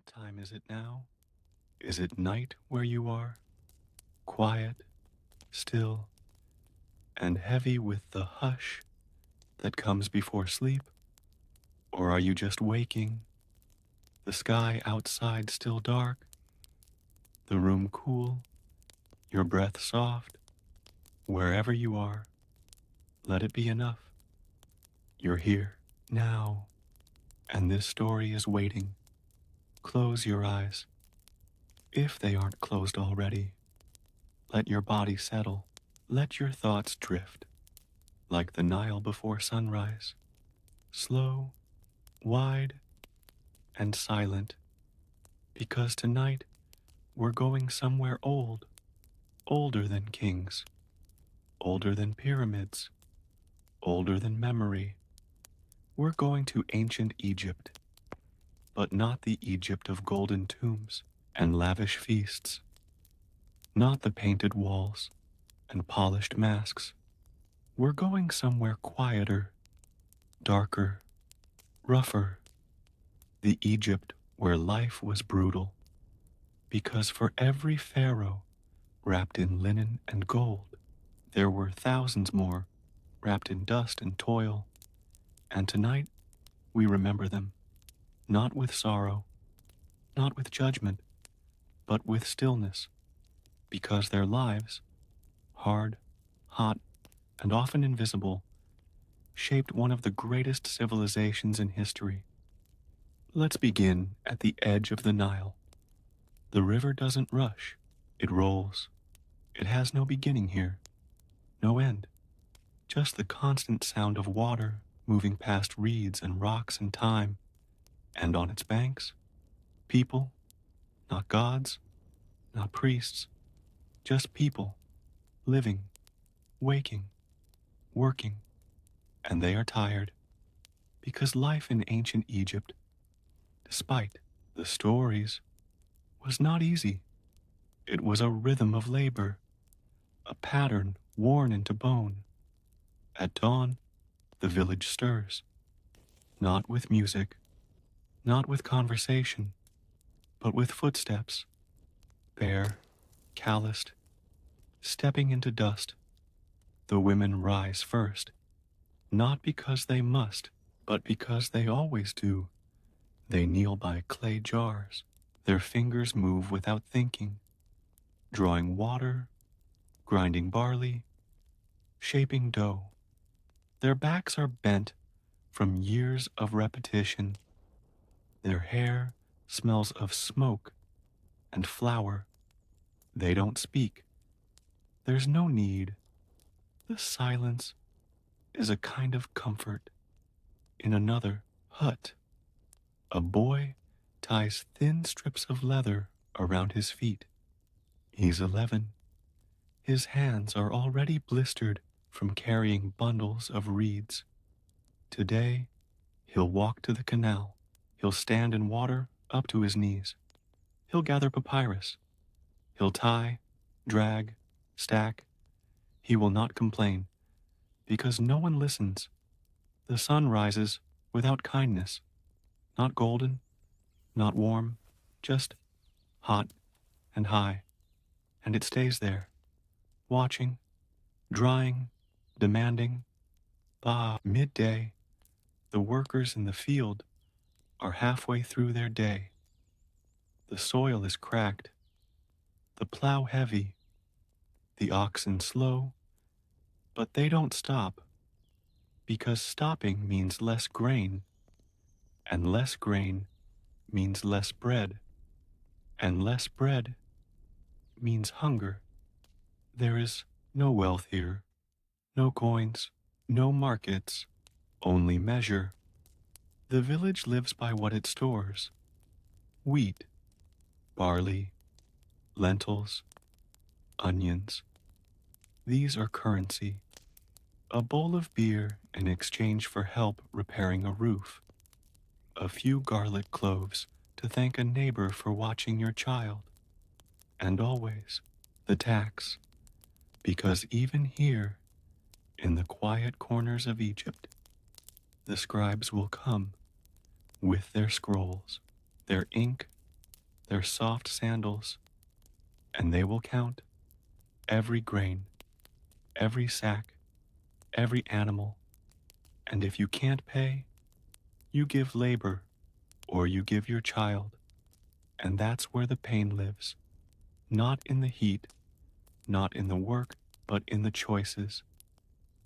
What time is it now? Is it night where you are? Quiet, still, and heavy with the hush that comes before sleep? Or are you just waking, the sky outside still dark, the room cool, your breath soft? Wherever you are, let it be enough. You're here, now, and this story is waiting. Close your eyes, if they aren't closed already. Let your body settle. Let your thoughts drift, like the Nile before sunrise, slow, wide, and silent, because tonight we're going somewhere old, older than kings, older than pyramids, older than memory. We're going to ancient Egypt, but not the Egypt of golden tombs and lavish feasts, not the painted walls and polished masks. We're going somewhere quieter, darker, rougher, the Egypt where life was brutal, because for every pharaoh wrapped in linen and gold, there were thousands more wrapped in dust and toil, and tonight we remember them, not with sorrow, not with judgment, but with stillness, because their lives, hard, hot, and often invisible, shaped one of the greatest civilizations in history. Let's begin at the edge of the Nile. The river doesn't rush, it rolls. It has no beginning here, no end, just the constant sound of water moving past reeds and rocks and time, and on its banks, people, not gods, not priests, just people, living, waking, working, and they are tired, because life in ancient Egypt, despite the stories, was not easy. It was a rhythm of labor, a pattern worn into bone. At dawn, the village stirs, not with music, not with conversation, but with footsteps, bare, calloused, stepping into dust. The women rise first, not because they must, but because they always do. They kneel by clay jars. Their fingers move without thinking, drawing water, grinding barley, shaping dough. Their backs are bent from years of repetition. Their hair smells of smoke and flour. They don't speak. There's no need. The silence is a kind of comfort. In another hut, a boy ties thin strips of leather around his feet. He's 11. His hands are already blistered from carrying bundles of reeds. Today, he'll walk to the canal. He'll stand in water up to his knees. He'll gather papyrus. He'll tie, drag, stack. He will not complain, because no one listens. The sun rises without kindness, not golden, not warm, just hot and high, and it stays there, watching, drying, demanding. Midday, the workers in the field are halfway through their day. The soil is cracked, the plow heavy, the oxen slow, but they don't stop, because stopping means less grain, and less grain means less bread, and less bread means hunger. There is no wealth here, no coins, no markets, only measure. The village lives by what it stores: wheat, barley, lentils, onions. These are currency. A bowl of beer in exchange for help repairing a roof. A few garlic cloves to thank a neighbor for watching your child. And always the tax, because even here, in the quiet corners of Egypt, the scribes will come with their scrolls, their ink their soft sandals, and they will count every grain, every sack, every animal, and if you can't pay, you give labor or you give your child, and that's where the pain lives, not in the heat, not in the work, but in the choices.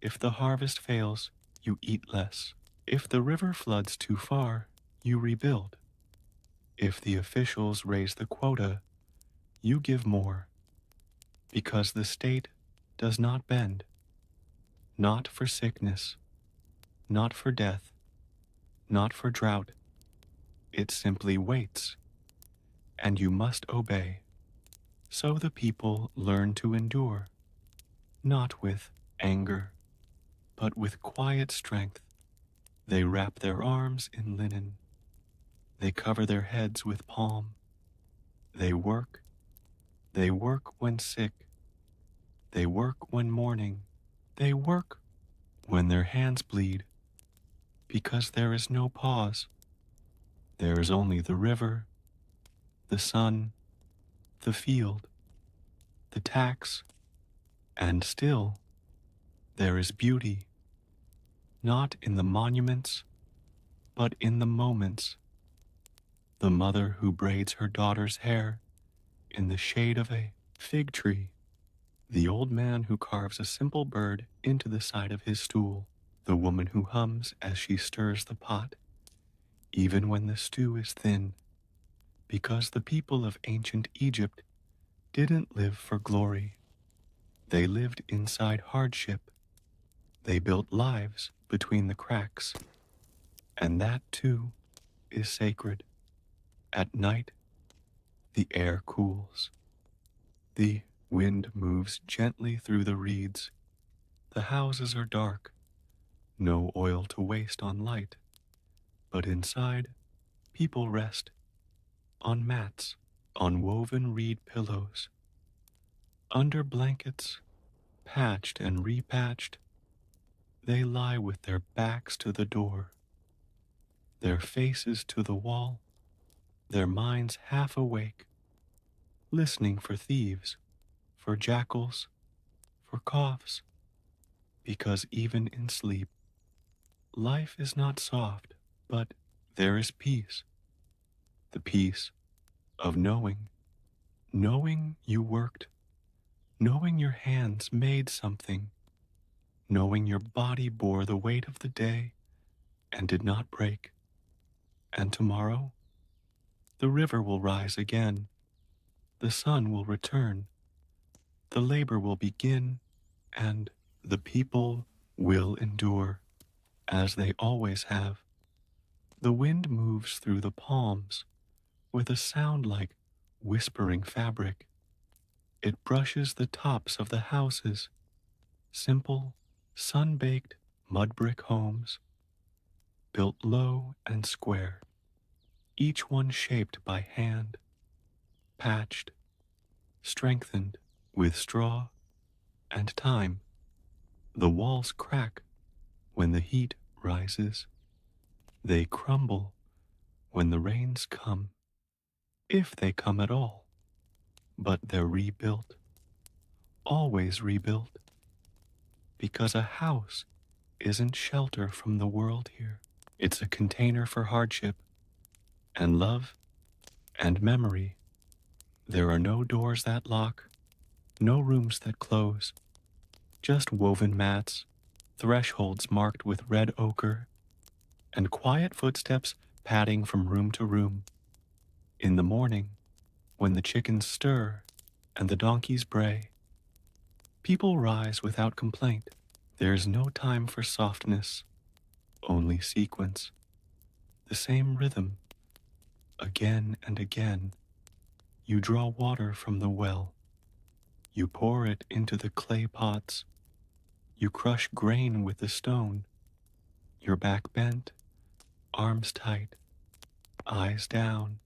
If the harvest fails, you eat less. If the river floods too far, you rebuild. If the officials raise the quota, you give more, because the state does not bend, not for sickness, not for death, not for drought. It simply waits, and you must obey. So the people learn to endure, not with anger, but with quiet strength. They wrap their arms in linen. They cover their heads with palm. They work. They work when sick. They work when mourning. They work when their hands bleed, because there is no pause. There is only the river, the sun, the field, the tax, and still there is beauty, not in the monuments, but in the moments. The mother who braids her daughter's hair in the shade of a fig tree, the old man who carves a simple bird into the side of his stool, the woman who hums as she stirs the pot, even when the stew is thin, because the people of ancient Egypt didn't live for glory. They lived inside hardship. They built lives between the cracks, and that too is sacred. At night, the air cools. The wind moves gently through the reeds. The houses are dark, no oil to waste on light, but inside, people rest on mats, on woven reed pillows, under blankets, patched and repatched. They lie with their backs to the door, their faces to the wall, their minds half awake, listening for thieves, for jackals, for coughs, because even in sleep, life is not soft, but there is peace, the peace of knowing you worked, knowing your hands made something, knowing your body bore the weight of the day and did not break. And tomorrow, the river will rise again, the sun will return, the labor will begin, and the people will endure, as they always have. The wind moves through the palms with a sound like whispering fabric. It brushes the tops of the houses, simple, sun-baked mud brick homes, built low and square, each one shaped by hand, patched, strengthened with straw and time. The walls crack when the heat rises. They crumble when the rains come, if they come at all. But they're rebuilt, always rebuilt, because a house isn't shelter from the world here. It's a container for hardship and love and memory. There are no doors that lock, no rooms that close, just woven mats, thresholds marked with red ochre, and quiet footsteps padding from room to room. In the morning, when the chickens stir and the donkeys bray, people rise without complaint. There's no time for softness, only sequence. The same rhythm, again and again. You draw water from the well. You pour it into the clay pots. You crush grain with the stone. Your back bent, arms tight, eyes down.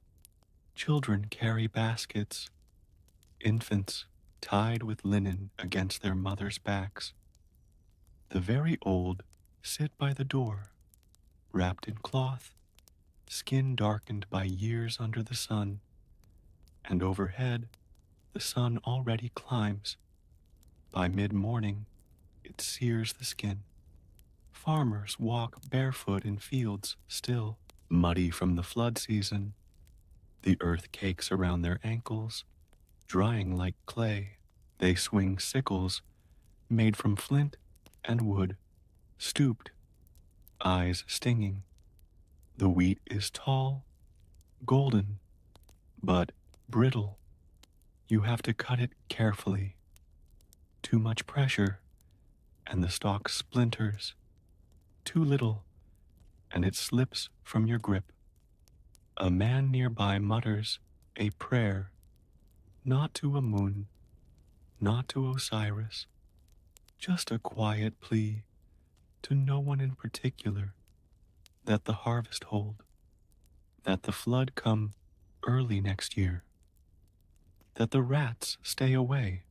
Children carry baskets. Infants tied with linen against their mothers' backs. The very old sit by the door, wrapped in cloth, skin darkened by years under the sun. and overhead the sun already climbs. By mid-morning, it sears the skin. Farmers walk barefoot in fields still, muddy from the flood season. The earth cakes around their ankles, drying like clay. They swing sickles made from flint and wood, stooped, eyes stinging. The wheat is tall, golden, but brittle. You have to cut it carefully. Too much pressure, and the stalk splinters. Too little, and it slips from your grip. A man nearby mutters a prayer, not to Amun, not to Osiris, just a quiet plea to no one in particular, that the harvest hold, that the flood come early next year, that the rats stay away,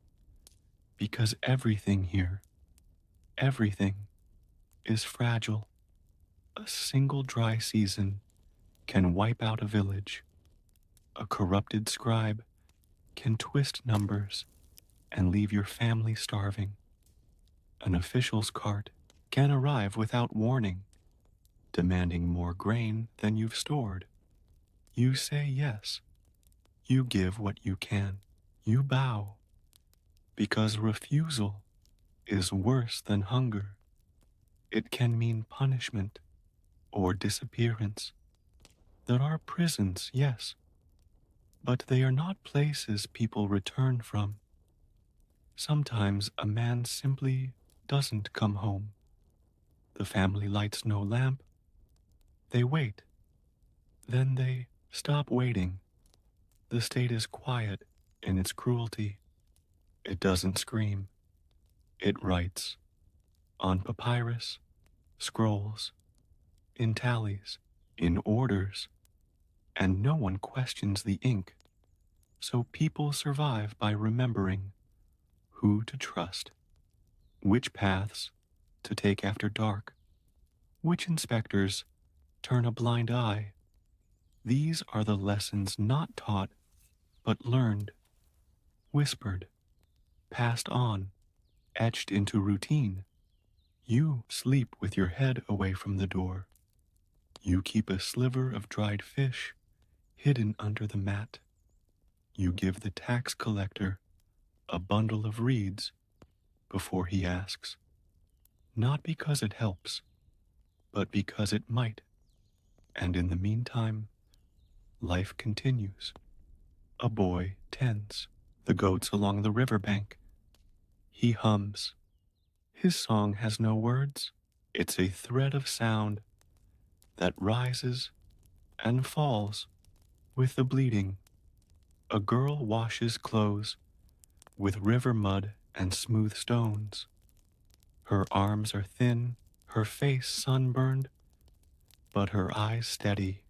because everything here, everything, is fragile. A single dry season can wipe out a village. A corrupted scribe can twist numbers and leave your family starving. An official's cart can arrive without warning, demanding more grain than you've stored. You say yes. You give what you can. You bow, because refusal is worse than hunger. It can mean punishment or disappearance. There are prisons, yes, but they are not places people return from. Sometimes a man simply doesn't come home. The family lights no lamp. They wait. Then they stop waiting. The state is quiet in its cruelty. It doesn't scream. It writes. On papyrus, scrolls, in tallies, in orders, and no one questions the ink. So people survive by remembering who to trust, which paths to take after dark, which inspectors turn a blind eye. These are the lessons not taught, but learned, whispered, passed on, etched into routine. You sleep with your head away from the door. You keep a sliver of dried fish hidden under the mat. You give the tax collector a bundle of reeds before he asks, not because it helps, but because it might. And in the meantime, life continues. A boy tends the goats along the riverbank. He hums. His song has no words. It's a thread of sound that rises and falls with the bleeding. A girl washes clothes with river mud and smooth stones. Her arms are thin, her face sunburned, but her eyes steady.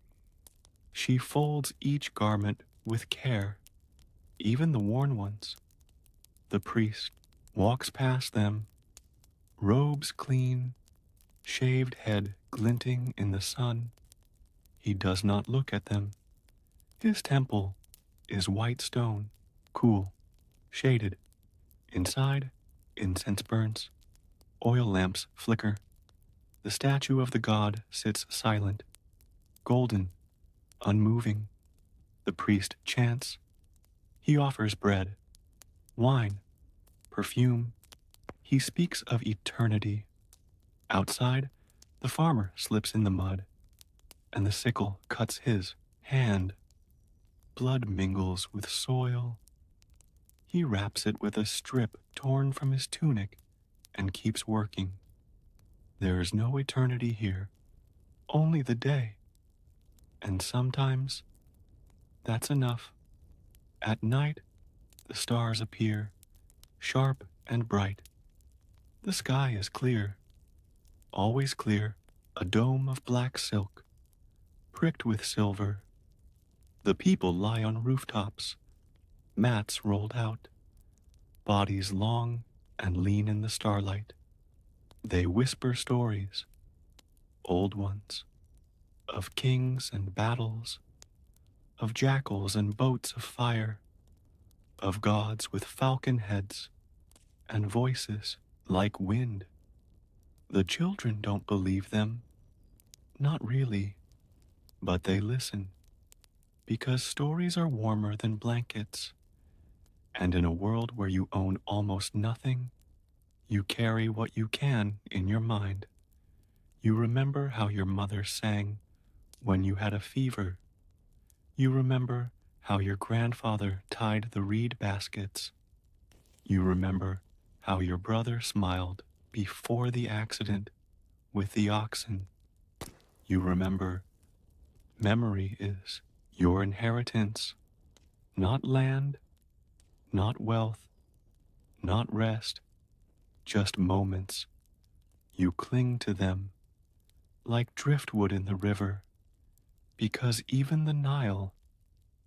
She folds each garment with care, even the worn ones. The priest walks past them, robes clean, shaved head glinting in the sun. He does not look at them. His temple is white stone, cool, shaded. Inside, incense burns, oil lamps flicker. The statue of the god sits silent, golden, unmoving. The priest chants. He offers bread, wine, perfume. He speaks of eternity. Outside, the farmer slips in the mud, and the sickle cuts his hand. Blood mingles with soil. He wraps it with a strip torn from his tunic and keeps working. There is no eternity here, only the day. And sometimes that's enough. At night, the stars appear, sharp and bright. The sky is clear, always clear, a dome of black silk, pricked with silver. The people lie on rooftops, mats rolled out, bodies long and lean in the starlight. They whisper stories, old ones, of kings and battles, of jackals and boats of fire, of gods with falcon heads and voices like wind. The children don't believe them, not really, but they listen, because stories are warmer than blankets, and in a world where you own almost nothing, you carry what you can in your mind. You remember how your mother sang when you had a fever. You remember how your grandfather tied the reed baskets. You remember how your brother smiled before the accident with the oxen. You remember memory is your inheritance, not land, not wealth, not rest, just moments. You cling to them like driftwood in the river, because even the Nile,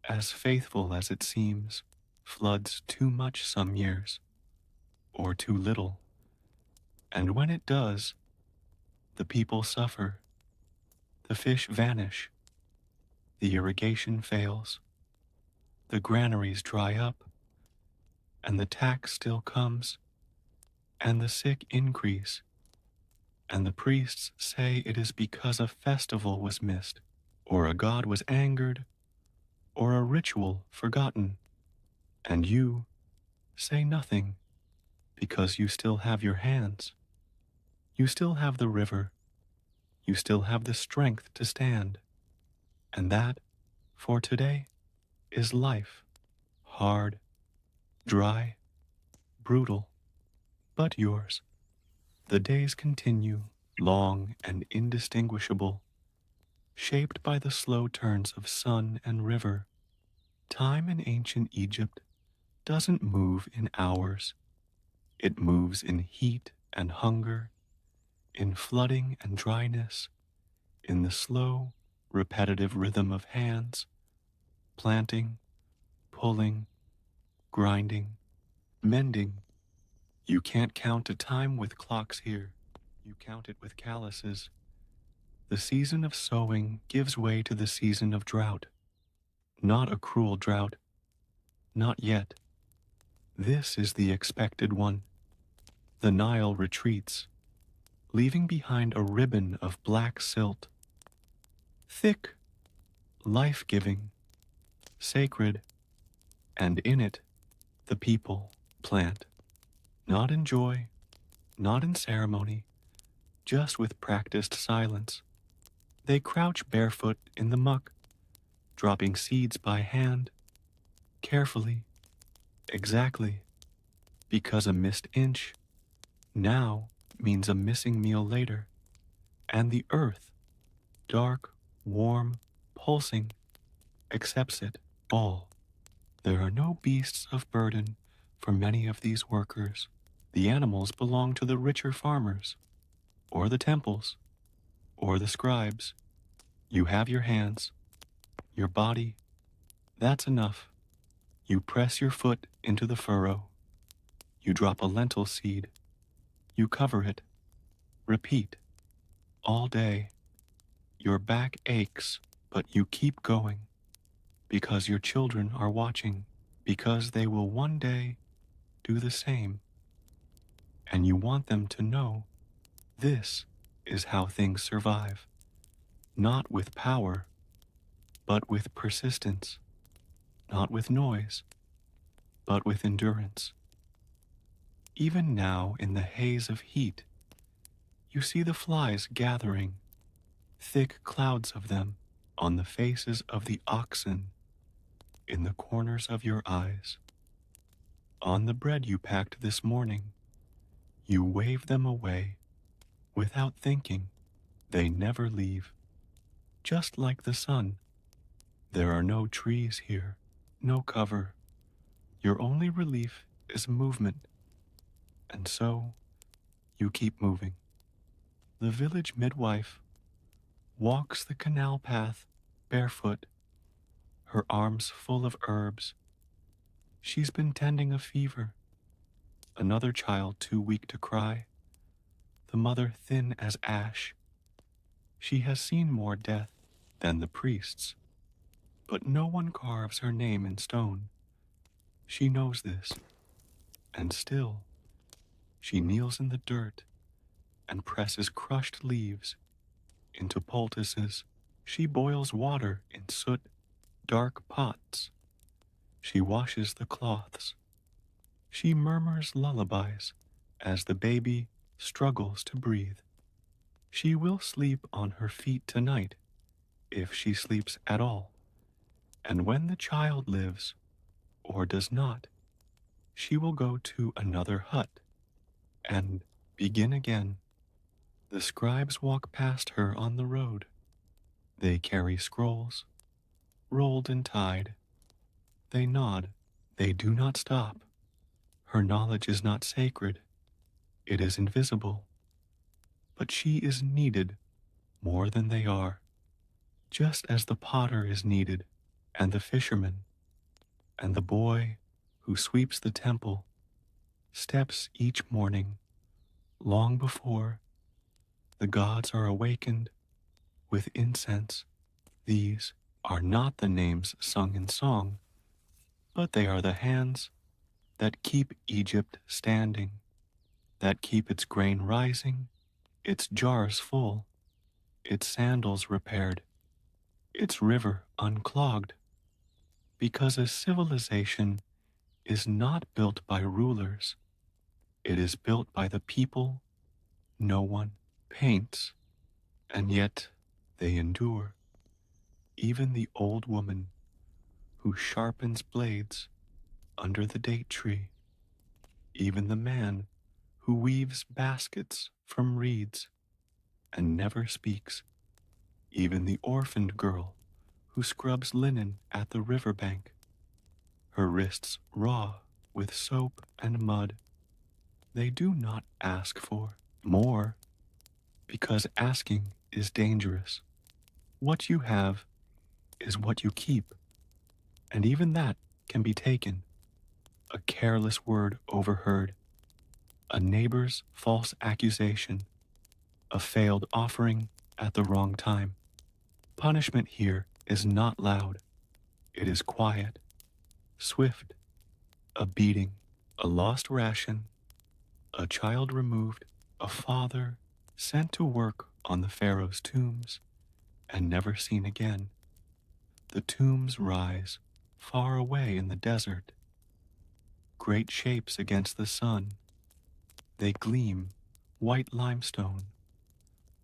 as faithful as it seems, floods too much some years, or too little. And when it does, the people suffer, the fish vanish, the irrigation fails, the granaries dry up, and the tax still comes, and the sick increase, and the priests say it is because a festival was missed, or a god was angered, or a ritual forgotten, and you say nothing because you still have your hands. You still have the river. You still have the strength to stand. And that, for today, is life. Hard, dry, brutal, but yours. The days continue, long and indistinguishable, shaped by the slow turns of sun and river. Time in ancient Egypt doesn't move in hours. It moves in heat and hunger, in flooding and dryness, in the slow, repetitive rhythm of hands, planting, pulling, grinding, mending. You can't count a time with clocks here. You count it with calluses. The season of sowing gives way to the season of drought. Not a cruel drought. Not yet. This is the expected one. The Nile retreats, leaving behind a ribbon of black silt. Thick, life-giving, sacred, and in it, the people plant. Not in joy, not in ceremony, just with practiced silence. They crouch barefoot in the muck, dropping seeds by hand, carefully, exactly, because a missed inch now means a missing meal later, and the earth, dark, warm, pulsing, accepts it all. There are no beasts of burden for many of these workers. The animals belong to the richer farmers, or the temples, or the scribes. You have your hands, your body, that's enough. You press your foot into the furrow. You drop a lentil seed. You cover it. Repeat. All day. Your back aches, but you keep going. Because your children are watching. Because they will one day do the same. And you want them to know this is how things survive. Not with power, but with persistence. Not with noise, but with endurance. Even now, in the haze of heat, you see the flies gathering, thick clouds of them, on the faces of the oxen, in the corners of your eyes. On the bread you packed this morning, you wave them away, without thinking. They never leave. Just like the sun. There are no trees here, no cover. Your only relief is movement. And so, you keep moving. The village midwife walks the canal path barefoot, her arms full of herbs. She's been tending a fever. Another child too weak to cry. The mother thin as ash. She has seen more death than the priests. But no one carves her name in stone. She knows this, and still she kneels in the dirt and presses crushed leaves into poultices. She boils water in soot dark pots. She washes the cloths. She murmurs lullabies as the baby struggles to breathe. She will sleep on her feet tonight, if she sleeps at all. And when the child lives, or does not, she will go to another hut and begin again. The scribes walk past her on the road. They carry scrolls, rolled and tied. They nod. They do not stop. Her knowledge is not sacred. It is invisible. But she is needed more than they are, just as the potter is needed, and the fisherman, and the boy who sweeps the temple steps each morning long before the gods are awakened with incense. These are not the names sung in song, but they are the hands that keep Egypt standing, that keep its grain rising, its jars full, its sandals repaired, its river unclogged, because a civilization is not built by rulers, it is built by the people no one paints, and yet they endure. Even the old woman who sharpens blades under the date tree, even the man who weaves baskets from reeds and never speaks, even the orphaned girl who scrubs linen at the river bank, her wrists raw with soap and mud. They do not ask for more, because asking is dangerous. What you have is what you keep, and even that can be taken. A careless word overheard, a neighbor's false accusation, a failed offering at the wrong time. Punishment here is not loud. It is quiet, swift, a beating, a lost ration, a child removed, a father sent to work on the pharaohs' tombs and never seen again. The tombs rise far away in the desert, great shapes against the sun. They gleam white limestone,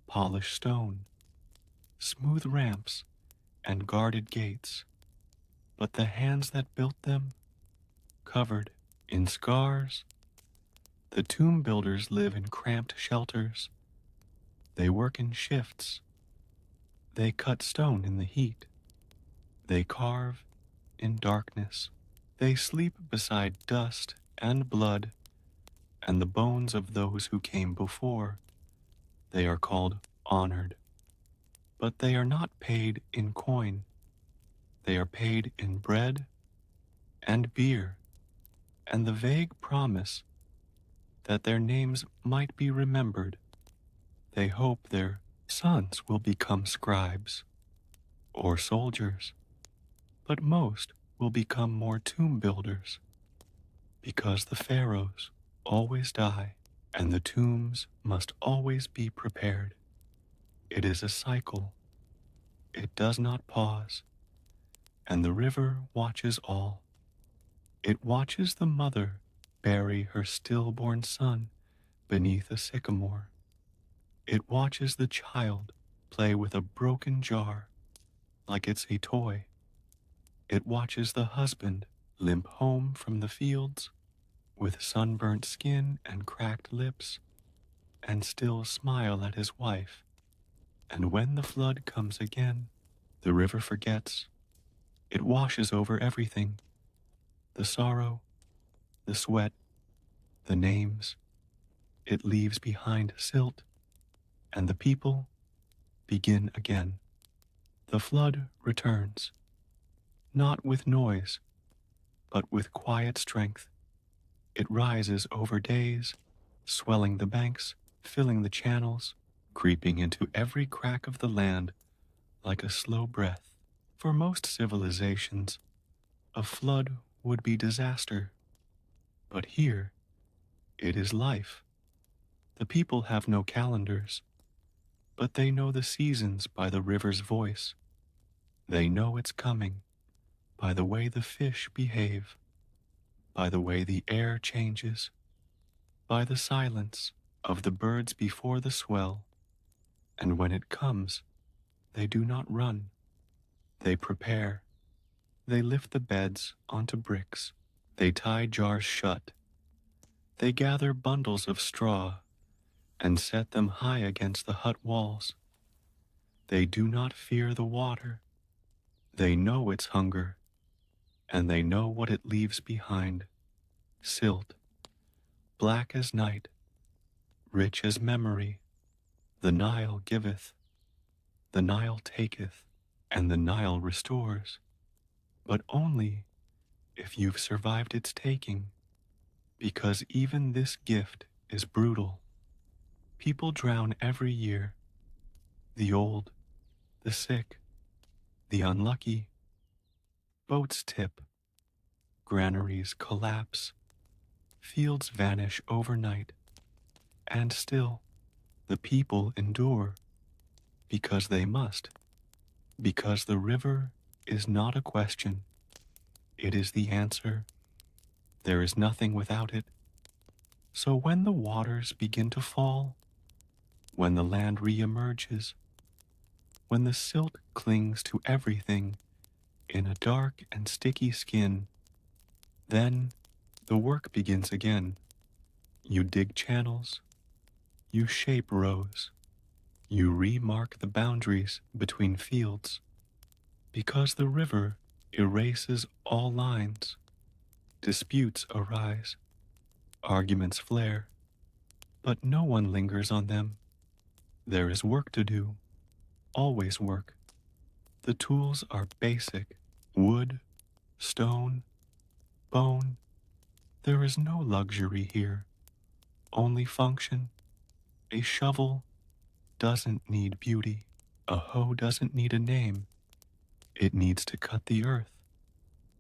polished stone, smooth ramps, and guarded gates. But the hands that built them, covered in scars, the tomb builders live in cramped shelters. They work in shifts. They cut stone in the heat. They carve in darkness. They sleep beside dust and blood and the bones of those who came before. They are called honored. But they are not paid in coin. They are paid in bread and beer and the vague promise that their names might be remembered. They hope their sons will become scribes or soldiers, but most will become more tomb builders, because the pharaohs always die and the tombs must always be prepared. It is a cycle. It does not pause, and the river watches all. It watches the mother bury her stillborn son beneath a sycamore. It watches the child play with a broken jar like it's a toy. It watches the husband limp home from the fields with sunburnt skin and cracked lips and still smile at his wife. And when the flood comes again, the river forgets. It washes over everything, the sorrow, the sweat, the names. It leaves behind silt, and the people begin again. The flood returns, not with noise, but with quiet strength. It rises over days, swelling the banks, filling the channels, creeping into every crack of the land like a slow breath. For most civilizations, a flood would be disaster, but here it is life. The people have no calendars, but they know the seasons by the river's voice. They know it's coming by the way the fish behave, by the way the air changes, by the silence of the birds before the swell. And when it comes, they do not run. They prepare. They lift the beds onto bricks. They tie jars shut. They gather bundles of straw and set them high against the hut walls. They do not fear the water. They know its hunger, and they know what it leaves behind. Silt, black as night, rich as memory. The Nile giveth, the Nile taketh, and the Nile restores. But only if you've survived its taking, because even this gift is brutal. People drown every year, the old, the sick, the unlucky. Boats tip, granaries collapse, fields vanish overnight, and still the people endure because they must, because the river is not a question, it is the answer. There is nothing without it. So when the waters begin to fall, when the land reemerges, when the silt clings to everything in a dark and sticky skin, then the work begins again. You dig channels, you shape rows, you remark the boundaries between fields, because the river erases all lines. Disputes arise, arguments flare, but no one lingers on them. There is work to do, always work. The tools are basic: wood, stone, bone. There is no luxury here, only function. A shovel doesn't need beauty. A hoe doesn't need a name. It needs to cut the earth.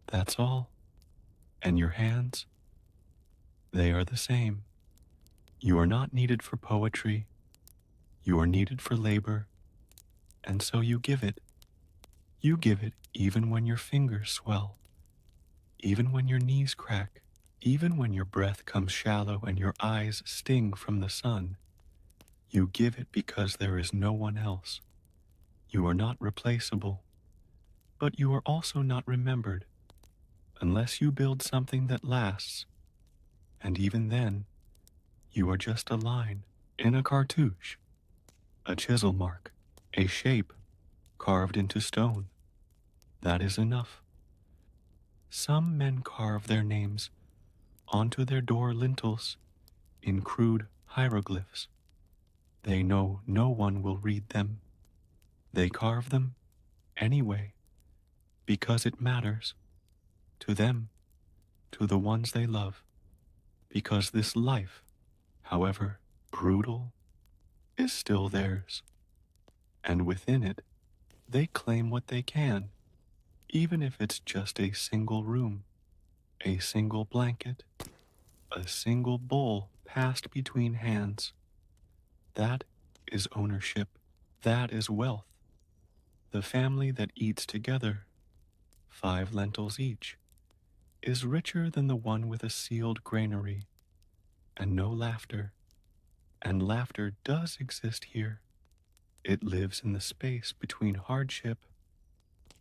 That's all. And your hands, they are the same. You are not needed for poetry. You are needed for labor. And so you give it. You give it even when your fingers swell, even when your knees crack, even when your breath comes shallow and your eyes sting from the sun. You give it because there is no one else. You are not replaceable, but you are also not remembered unless you build something that lasts. And even then, you are just a line in a cartouche, a chisel mark, a shape carved into stone. That is enough. Some men carve their names onto their door lintels in crude hieroglyphs. They know no one will read them. They carve them anyway, because it matters to them, to the ones they love, because this life, however brutal, is still theirs. And within it, they claim what they can, even if it's just a single room, a single blanket, a single bowl passed between hands. That is ownership. That is wealth. The family that eats together, 5 lentils each, is richer than the one with a sealed granary and no laughter. And laughter does exist here. It lives in the space between hardship,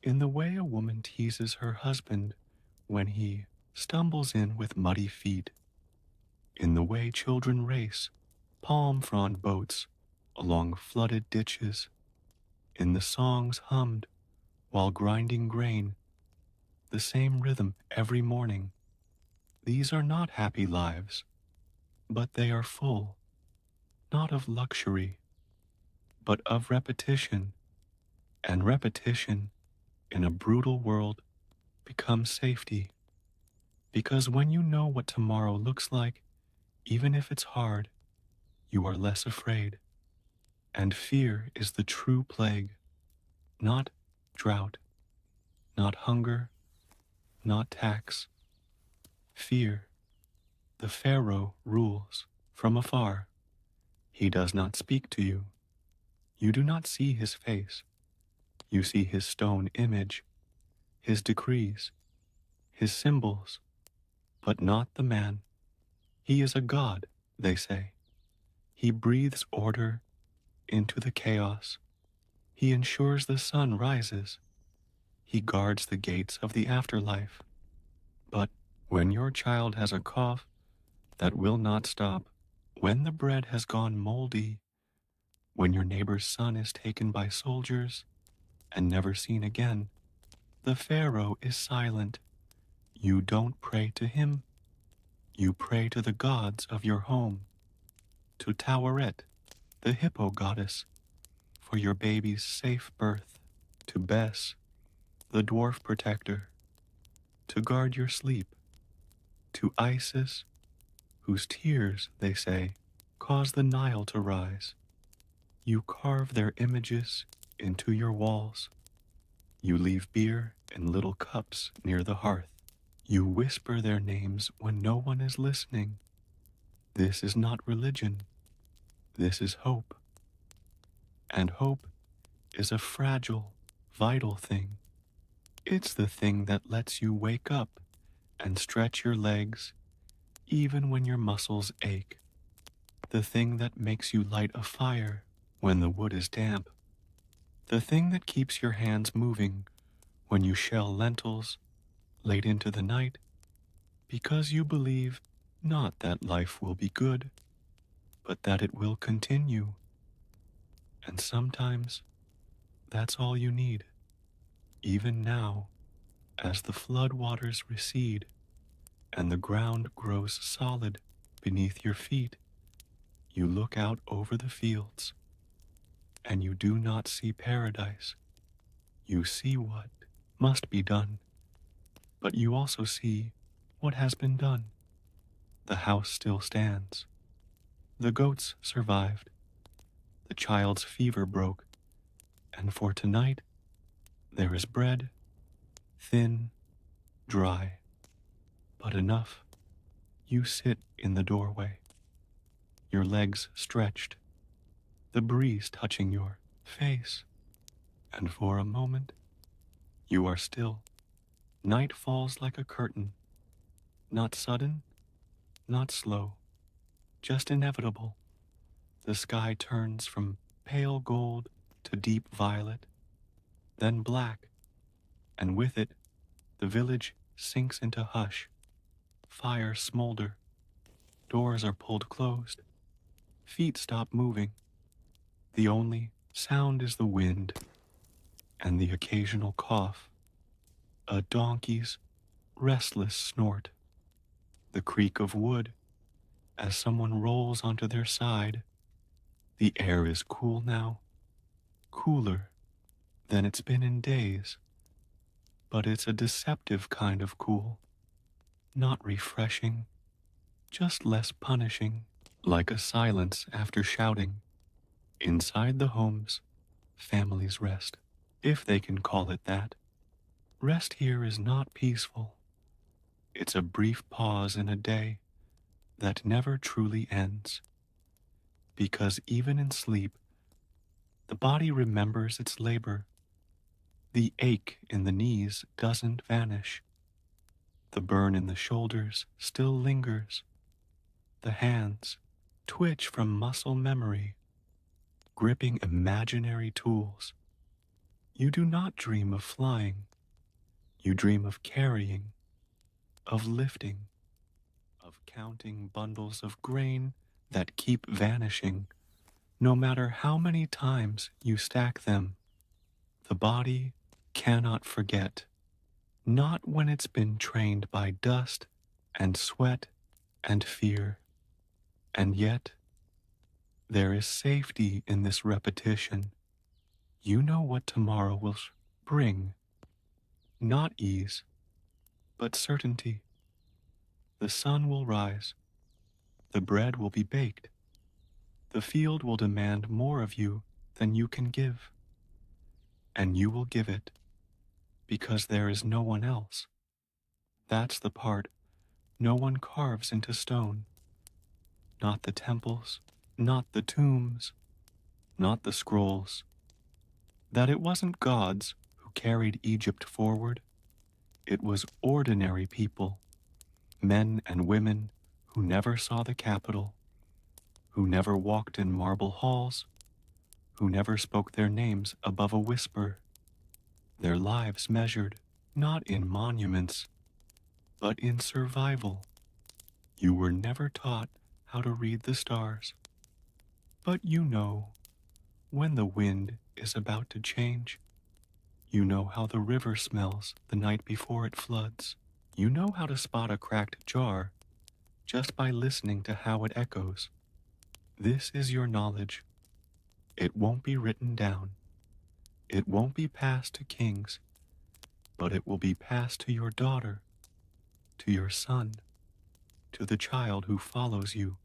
in the way a woman teases her husband when he stumbles in with muddy feet, in the way children race palm frond boats along flooded ditches, in the songs hummed while grinding grain, the same rhythm every morning. These are not happy lives, but they are full, not of luxury, but of repetition, and repetition in a brutal world becomes safety, because when you know what tomorrow looks like, even if it's hard, you are less afraid. And fear is the true plague, not drought, not hunger, not tax, fear. The pharaoh rules from afar. He does not speak to you. You do not see his face. You see his stone image, his decrees, his symbols, but not the man. He is a god, they say. He breathes order into the chaos. He ensures the sun rises. He guards the gates of the afterlife. But when your child has a cough that will not stop, when the bread has gone moldy, when your neighbor's son is taken by soldiers and never seen again, the Pharaoh is silent. You don't pray to him. You pray to the gods of your home, to Taweret, the hippo goddess, for your baby's safe birth, to Bes, the dwarf protector, to guard your sleep, to Isis, whose tears, they say, cause the Nile to rise. You carve their images into your walls. You leave beer in little cups near the hearth. You whisper their names when no one is listening. This is not religion. This is hope. And hope is a fragile, vital thing. It's the thing that lets you wake up and stretch your legs even when your muscles ache. The thing that makes you light a fire when the wood is damp. The thing that keeps your hands moving when you shell lentils late into the night because you believe not that life will be good, but that it will continue. And sometimes that's all you need. Even now, as the flood waters recede and the ground grows solid beneath your feet, you look out over the fields and you do not see paradise. You see what must be done, but you also see what has been done. The house still stands. The goats survived. The child's fever broke. And for tonight, there is bread, thin, dry, but enough. You sit in the doorway, your legs stretched, the breeze touching your face, and for a moment, you are still. Night falls like a curtain, not sudden, not slow, just inevitable. The sky turns from pale gold to deep violet, then black, and with it, the village sinks into hush. Fires smolder, doors are pulled closed, feet stop moving. The only sound is the wind and the occasional cough, a donkey's restless snort, the creak of wood as someone rolls onto their side. The air is cool now, cooler than it's been in days, but it's a deceptive kind of cool, not refreshing, just less punishing, like a silence after shouting. Inside the homes, families rest, if they can call it that. Rest here is not peaceful. It's a brief pause in a day that never truly ends. Because even in sleep, the body remembers its labor. The ache in the knees doesn't vanish. The burn in the shoulders still lingers. The hands twitch from muscle memory, gripping imaginary tools. You do not dream of flying. You dream of carrying, of lifting, of counting bundles of grain that keep vanishing, no matter how many times you stack them. The body cannot forget, not when it's been trained by dust and sweat and fear. And yet, there is safety in this repetition. You know what tomorrow will bring, not ease, but certainty. The sun will rise, the bread will be baked, the field will demand more of you than you can give, and you will give it because there is no one else. That's the part no one carves into stone. Not the temples, not the tombs, not the scrolls. That it wasn't gods who carried Egypt forward. It was ordinary people, men and women who never saw the capital, who never walked in marble halls, who never spoke their names above a whisper. Their lives measured not in monuments, but in survival. You were never taught how to read the stars, but you know when the wind is about to change. You know how the river smells the night before it floods. You know how to spot a cracked jar just by listening to how it echoes. This is your knowledge. It won't be written down. It won't be passed to kings, but it will be passed to your daughter, to your son, to the child who follows you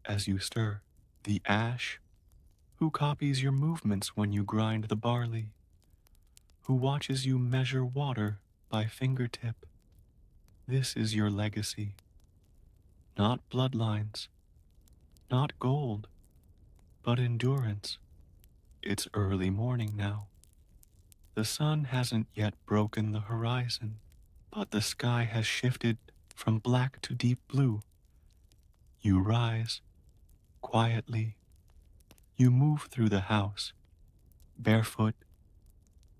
as you stir. The ash, who copies your movements when you grind the barley, who watches you measure water by fingertip. This is your legacy. Not bloodlines, not gold, but endurance. It's early morning now. The sun hasn't yet broken the horizon, but the sky has shifted from black to deep blue. You rise, quietly. You move through the house, barefoot,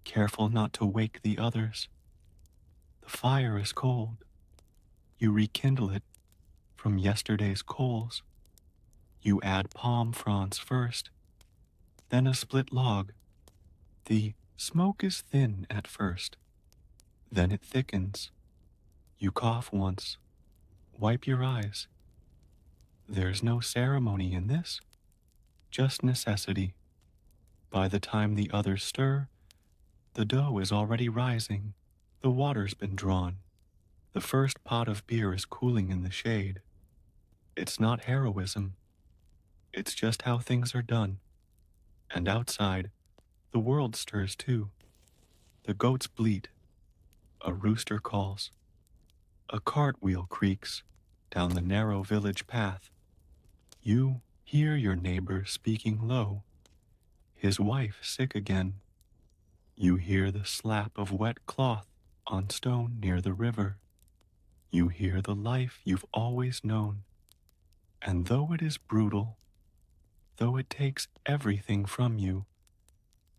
careful not to wake the others. The fire is cold. You rekindle it from yesterday's coals. You add palm fronds first, then a split log. The smoke is thin at first, then it thickens. You cough once, wipe your eyes. There's no ceremony in this, just necessity. By the time the others stir, the dough is already rising. The water's been drawn. The first pot of beer is cooling in the shade. It's not heroism. It's just how things are done. And outside, the world stirs too. The goats bleat. A rooster calls. A cartwheel creaks down the narrow village path. You hear your neighbor speaking low, his wife sick again. You hear the slap of wet cloth on stone near the river. You hear the life you've always known. And though it is brutal, though it takes everything from you,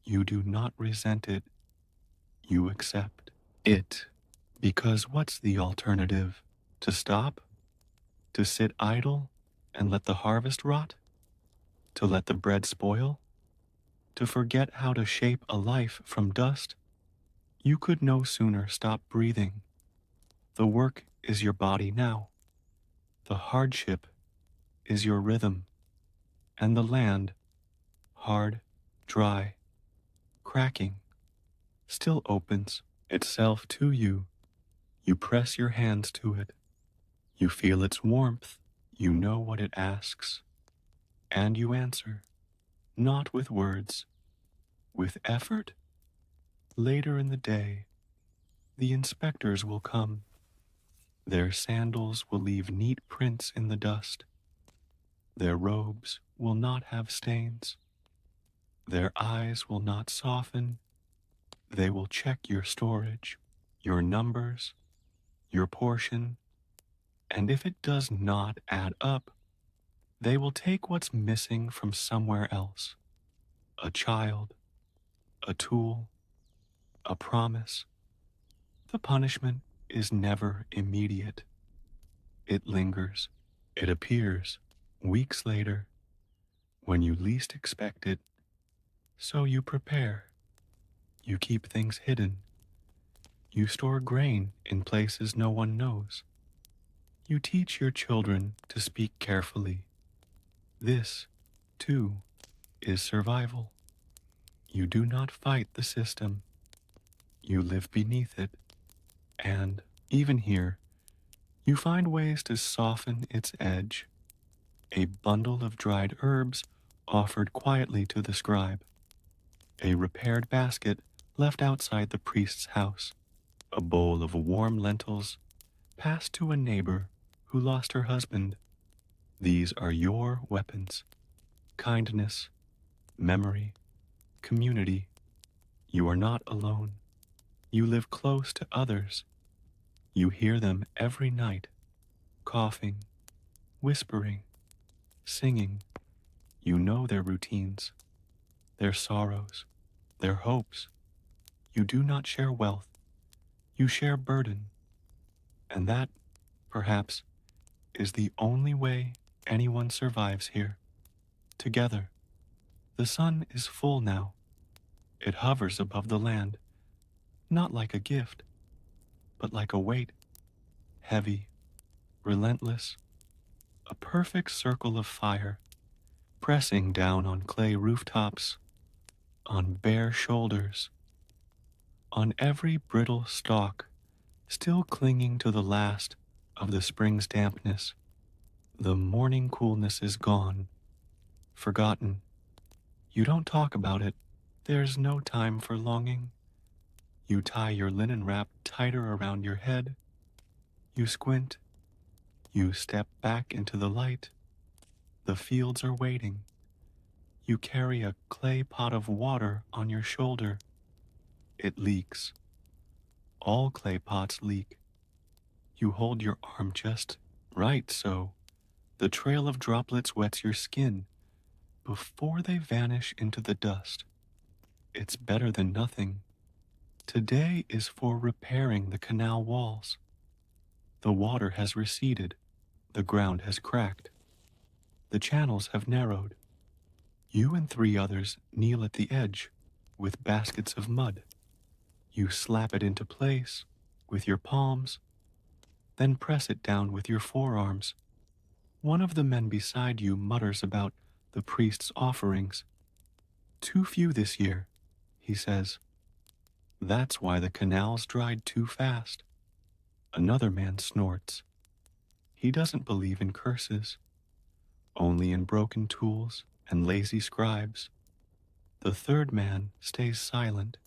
you do not resent it. You accept it. Because what's the alternative? To stop? To sit idle and let the harvest rot? To let the bread spoil? To forget how to shape a life from dust? You could no sooner stop breathing. The work is your body now. The hardship is your rhythm. And the land, hard, dry, cracking, still opens itself to you. You press your hands to it. You feel its warmth. You know what it asks. And you answer, not with words, with effort. Later in the day, the inspectors will come. Their sandals will leave neat prints in the dust. Their robes will not have stains. Their eyes will not soften. They will check your storage, your numbers, your portion, and if it does not add up, they will take what's missing from somewhere else. A child, a tool, a promise. The punishment is never immediate. It lingers. It appears weeks later, when you least expect it. So you prepare. You keep things hidden. You store grain in places no one knows. You teach your children to speak carefully. This, too, is survival. You do not fight the system. You live beneath it. And, even here, you find ways to soften its edge. A bundle of dried herbs offered quietly to the scribe. A repaired basket left outside the priest's house. A bowl of warm lentils passed to a neighbor who lost her husband. These are your weapons: kindness, memory, community. You are not alone. You live close to others. You hear them every night, coughing, whispering, singing. You know their routines, their sorrows, their hopes. You do not share wealth. You share burden. And that, perhaps, is the only way anyone survives here. Together. The sun is full now. It hovers above the land, not like a gift, but like a weight, heavy, relentless, a perfect circle of fire, pressing down on clay rooftops, on bare shoulders, on every brittle stalk, still clinging to the last of the spring's dampness. The morning coolness is gone, forgotten. You don't talk about it. There's no time for longing. You tie your linen wrap tighter around your head. You squint. You step back into the light. The fields are waiting. You carry a clay pot of water on your shoulder. It leaks. All clay pots leak. You hold your arm just right so the trail of droplets wets your skin before they vanish into the dust. It's better than nothing. Today is for repairing the canal walls. The water has receded. The ground has cracked. The channels have narrowed. You and 3 others kneel at the edge with baskets of mud. You slap it into place with your palms, then press it down with your forearms. One of the men beside you mutters about the priest's offerings. Too few this year, he says. That's why the canals dried too fast. Another man snorts. He doesn't believe in curses, only in broken tools and lazy scribes. The third man stays silent.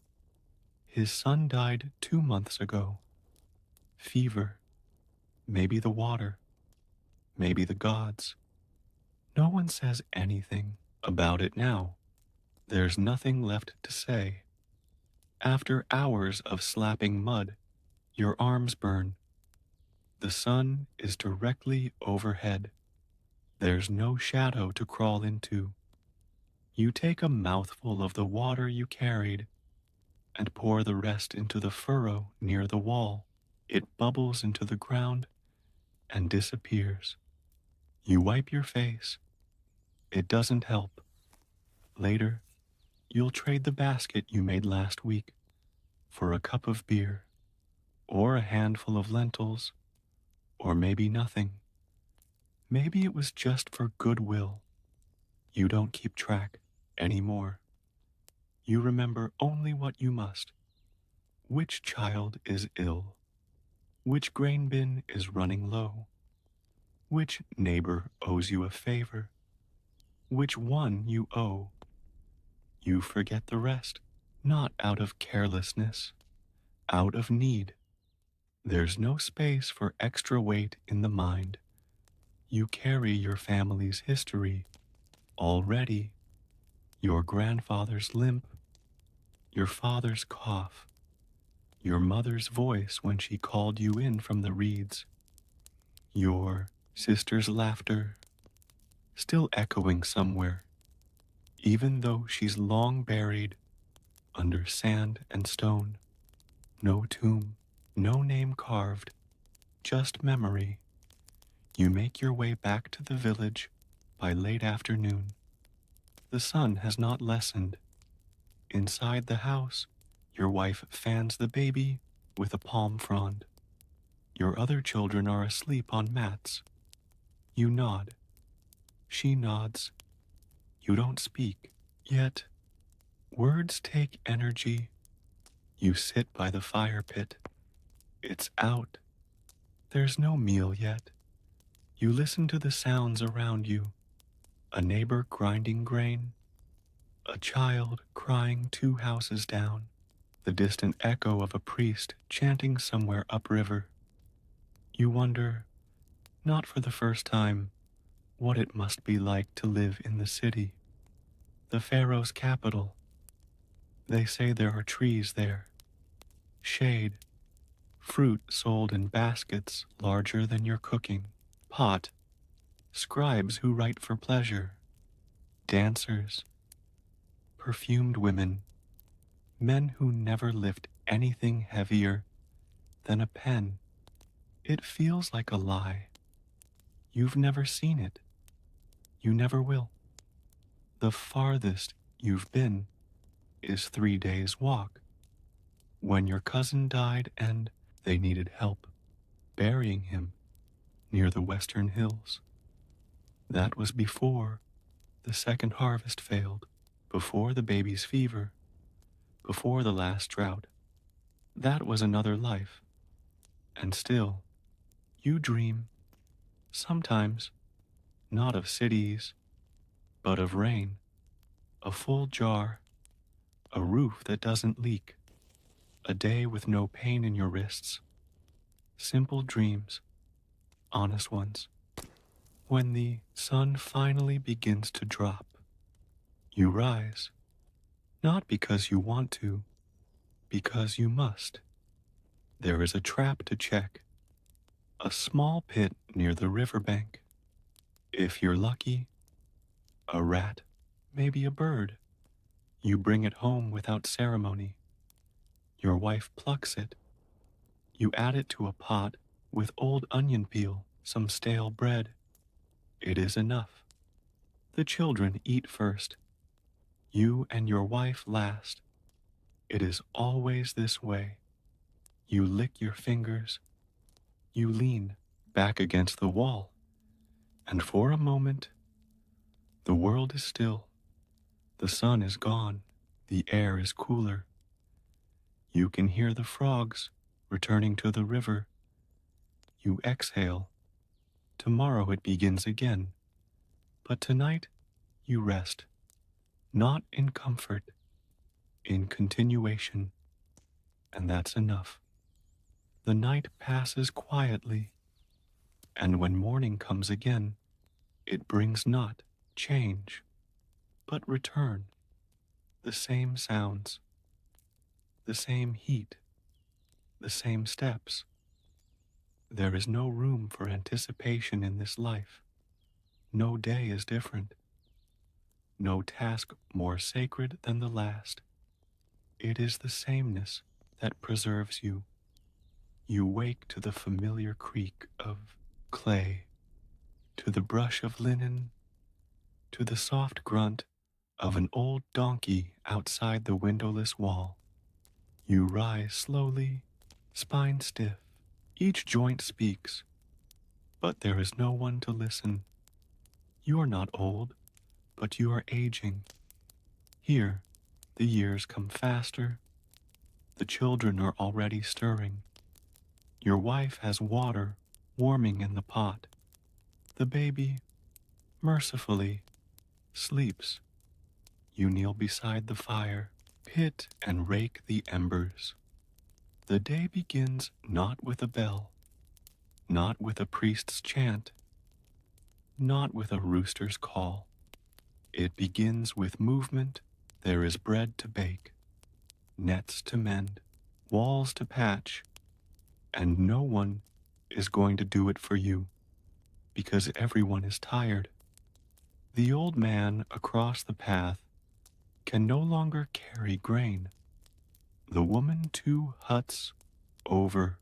His son died 2 months ago. Fever, maybe the water, maybe the gods. No one says anything about it now. There's nothing left to say. After hours of slapping mud, your arms burn. The sun is directly overhead. There's no shadow to crawl into. You take a mouthful of the water you carried and pour the rest into the furrow near the wall. It bubbles into the ground and disappears. You wipe your face. It doesn't help. Later, you'll trade the basket you made last week for a cup of beer, or a handful of lentils, or maybe nothing. Maybe it was just for goodwill. You don't keep track anymore. You remember only what you must. Which child is ill? Which grain bin is running low? Which neighbor owes you a favor? Which one you owe? You forget the rest, not out of carelessness, out of need. There's no space for extra weight in the mind. You carry your family's history already. Your grandfather's limp, your father's cough, your mother's voice when she called you in from the reeds, your sister's laughter, still echoing somewhere, even though she's long buried under sand and stone. No tomb, no name carved, just memory. You make your way back to the village by late afternoon. The sun has not lessened. Inside the house, your wife fans the baby with a palm frond. Your other children are asleep on mats. You nod. She nods. You don't speak. Yet, words take energy. You sit by the fire pit. It's out. There's no meal yet. You listen to the sounds around you. A neighbor grinding grain. A child crying 2 houses down. the distant echo of a priest chanting somewhere upriver. You wonder, not for the first time, what it must be like to live in the city, the pharaoh's capital. They say there are trees there, shade, fruit sold in baskets larger than your cooking pot, scribes who write for pleasure, dancers, perfumed women, men who never lift anything heavier than a pen. It feels like a lie. You've never seen it. You never will. The farthest you've been is 3 days' walk. When your cousin died and they needed help burying him near the western hills. That was before the second harvest failed, before the baby's fever, before the last drought. That was another life. And still, you dream, sometimes, not of cities, but of rain, a full jar, a roof that doesn't leak, a day with no pain in your wrists. Simple dreams, honest ones. When the sun finally begins to drop, you rise, not because you want to, because you must. There is a trap to check, a small pit near the riverbank. If you're lucky, a rat, maybe a bird. You bring it home without ceremony. Your wife plucks it. You add it to a pot with old onion peel, some stale bread. It is enough. The children eat first. You and your wife last. It is always this way. You lick your fingers. You lean back against the wall. And for a moment, the world is still. The sun is gone. The air is cooler. You can hear the frogs returning to the river. You exhale. Tomorrow it begins again. But tonight you rest, not in comfort, in continuation. And that's enough. The night passes quietly, and when morning comes again, it brings not change, but return. The same sounds, the same heat, the same steps. There is no room for anticipation in this life. No day is different. No task more sacred than the last. It is the sameness that preserves you. You wake to the familiar creak of clay, to the brush of linen, to the soft grunt of an old donkey outside the windowless wall. You rise slowly, spine stiff. Each joint speaks, but there is no one to listen. You are not old, but you are aging. Here, the years come faster. The children are already stirring. Your wife has water warming in the pot. The baby, mercifully, sleeps. You kneel beside the fire, pit and rake the embers. The day begins not with a bell, not with a priest's chant, not with a rooster's call. It begins with movement. There is bread to bake, nets to mend, walls to patch, and no one is going to do it for you because everyone is tired. The old man across the path can no longer carry grain. The woman 2 huts over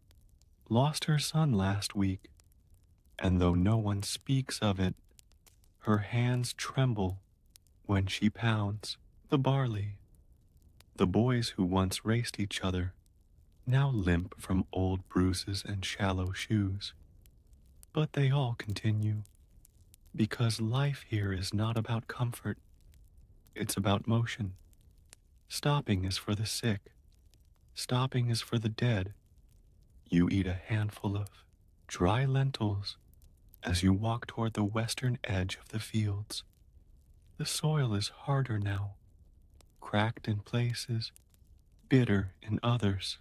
lost her son last week, and though no one speaks of it, her hands tremble when she pounds the barley. The boys who once raced each other now limp from old bruises and shallow shoes. But they all continue, because life here is not about comfort, it's about motion. Stopping is for the sick, stopping is for the dead. You eat a handful of dry lentils as you walk toward the western edge of the fields. The soil is harder now, cracked in places, bitter in others.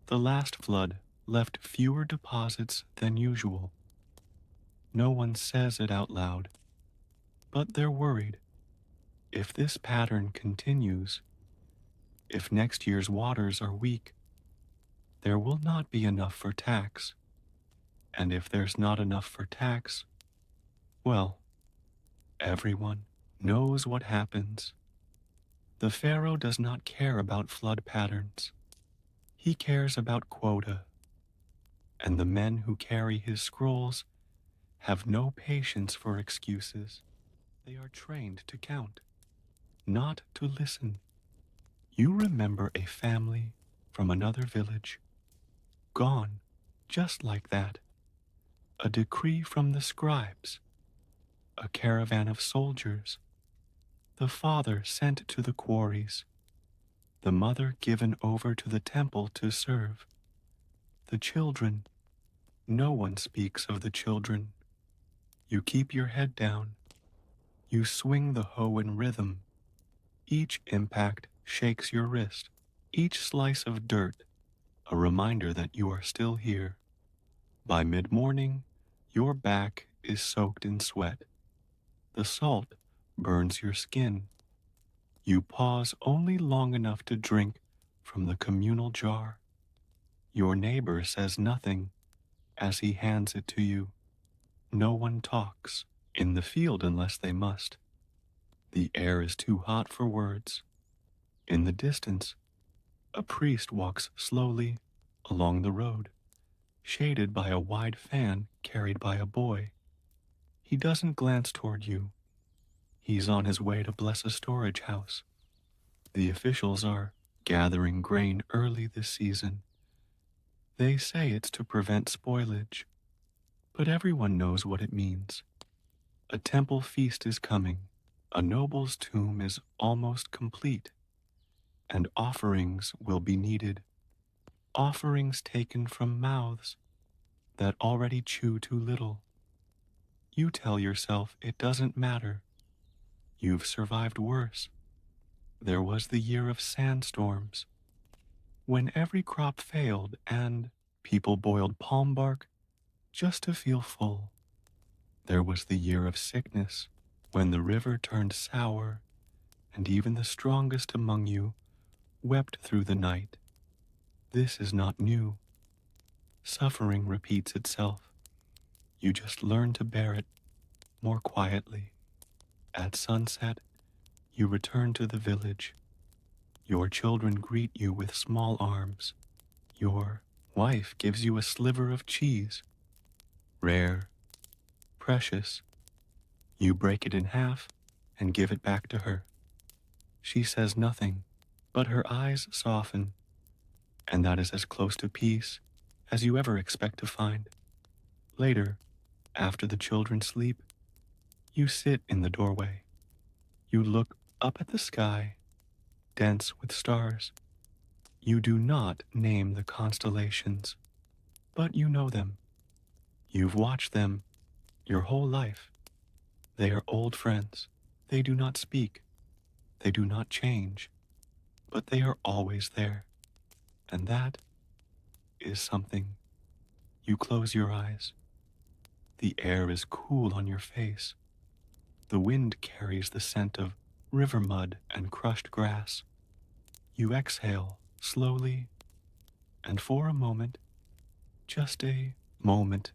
The last flood left fewer deposits than usual. No one says it out loud, but they're worried. If this pattern continues, if next year's waters are weak, there will not be enough for tax. And if there's not enough for tax, well, everyone knows what happens. The pharaoh does not care about flood patterns. He cares about quota. And the men who carry his scrolls have no patience for excuses. They are trained to count, not to listen. You remember a family from another village, gone just like that. A decree from the scribes, a caravan of soldiers, the father sent to the quarries, the mother given over to the temple to serve. The children, no one speaks of the children. You keep your head down. You swing the hoe in rhythm. Each impact shakes your wrist. Each slice of dirt, a reminder that you are still here. By mid-morning, your back is soaked in sweat. The salt burns your skin. You pause only long enough to drink from the communal jar. Your neighbor says nothing as he hands it to you. No one talks in the field unless they must. The air is too hot for words. In the distance, a priest walks slowly along the road, shaded by a wide fan carried by a boy. He doesn't glance toward you. He's on his way to bless a storage house. The officials are gathering grain early this season. They say it's to prevent spoilage, but everyone knows what it means. A temple feast is coming. A noble's tomb is almost complete, and offerings will be needed. Offerings taken from mouths that already chew too little. You tell yourself it doesn't matter. You've survived worse. There was the year of sandstorms, when every crop failed and people boiled palm bark just to feel full. There was the year of sickness, when the river turned sour and even the strongest among you wept through the night. This is not new. Suffering repeats itself. You just learn to bear it more quietly. At sunset, you return to the village. Your children greet you with small arms. Your wife gives you a sliver of cheese. Rare, precious. You break it in half and give it back to her. She says nothing, but her eyes soften, and that is as close to peace as you ever expect to find. Later, after the children sleep, you sit in the doorway. You look up at the sky, dense with stars. You do not name the constellations, but you know them. You've watched them your whole life. They are old friends. They do not speak. They do not change, but they are always there. And that is something. You close your eyes. The air is cool on your face. The wind carries the scent of river mud and crushed grass. You exhale slowly, and for a moment, just a moment,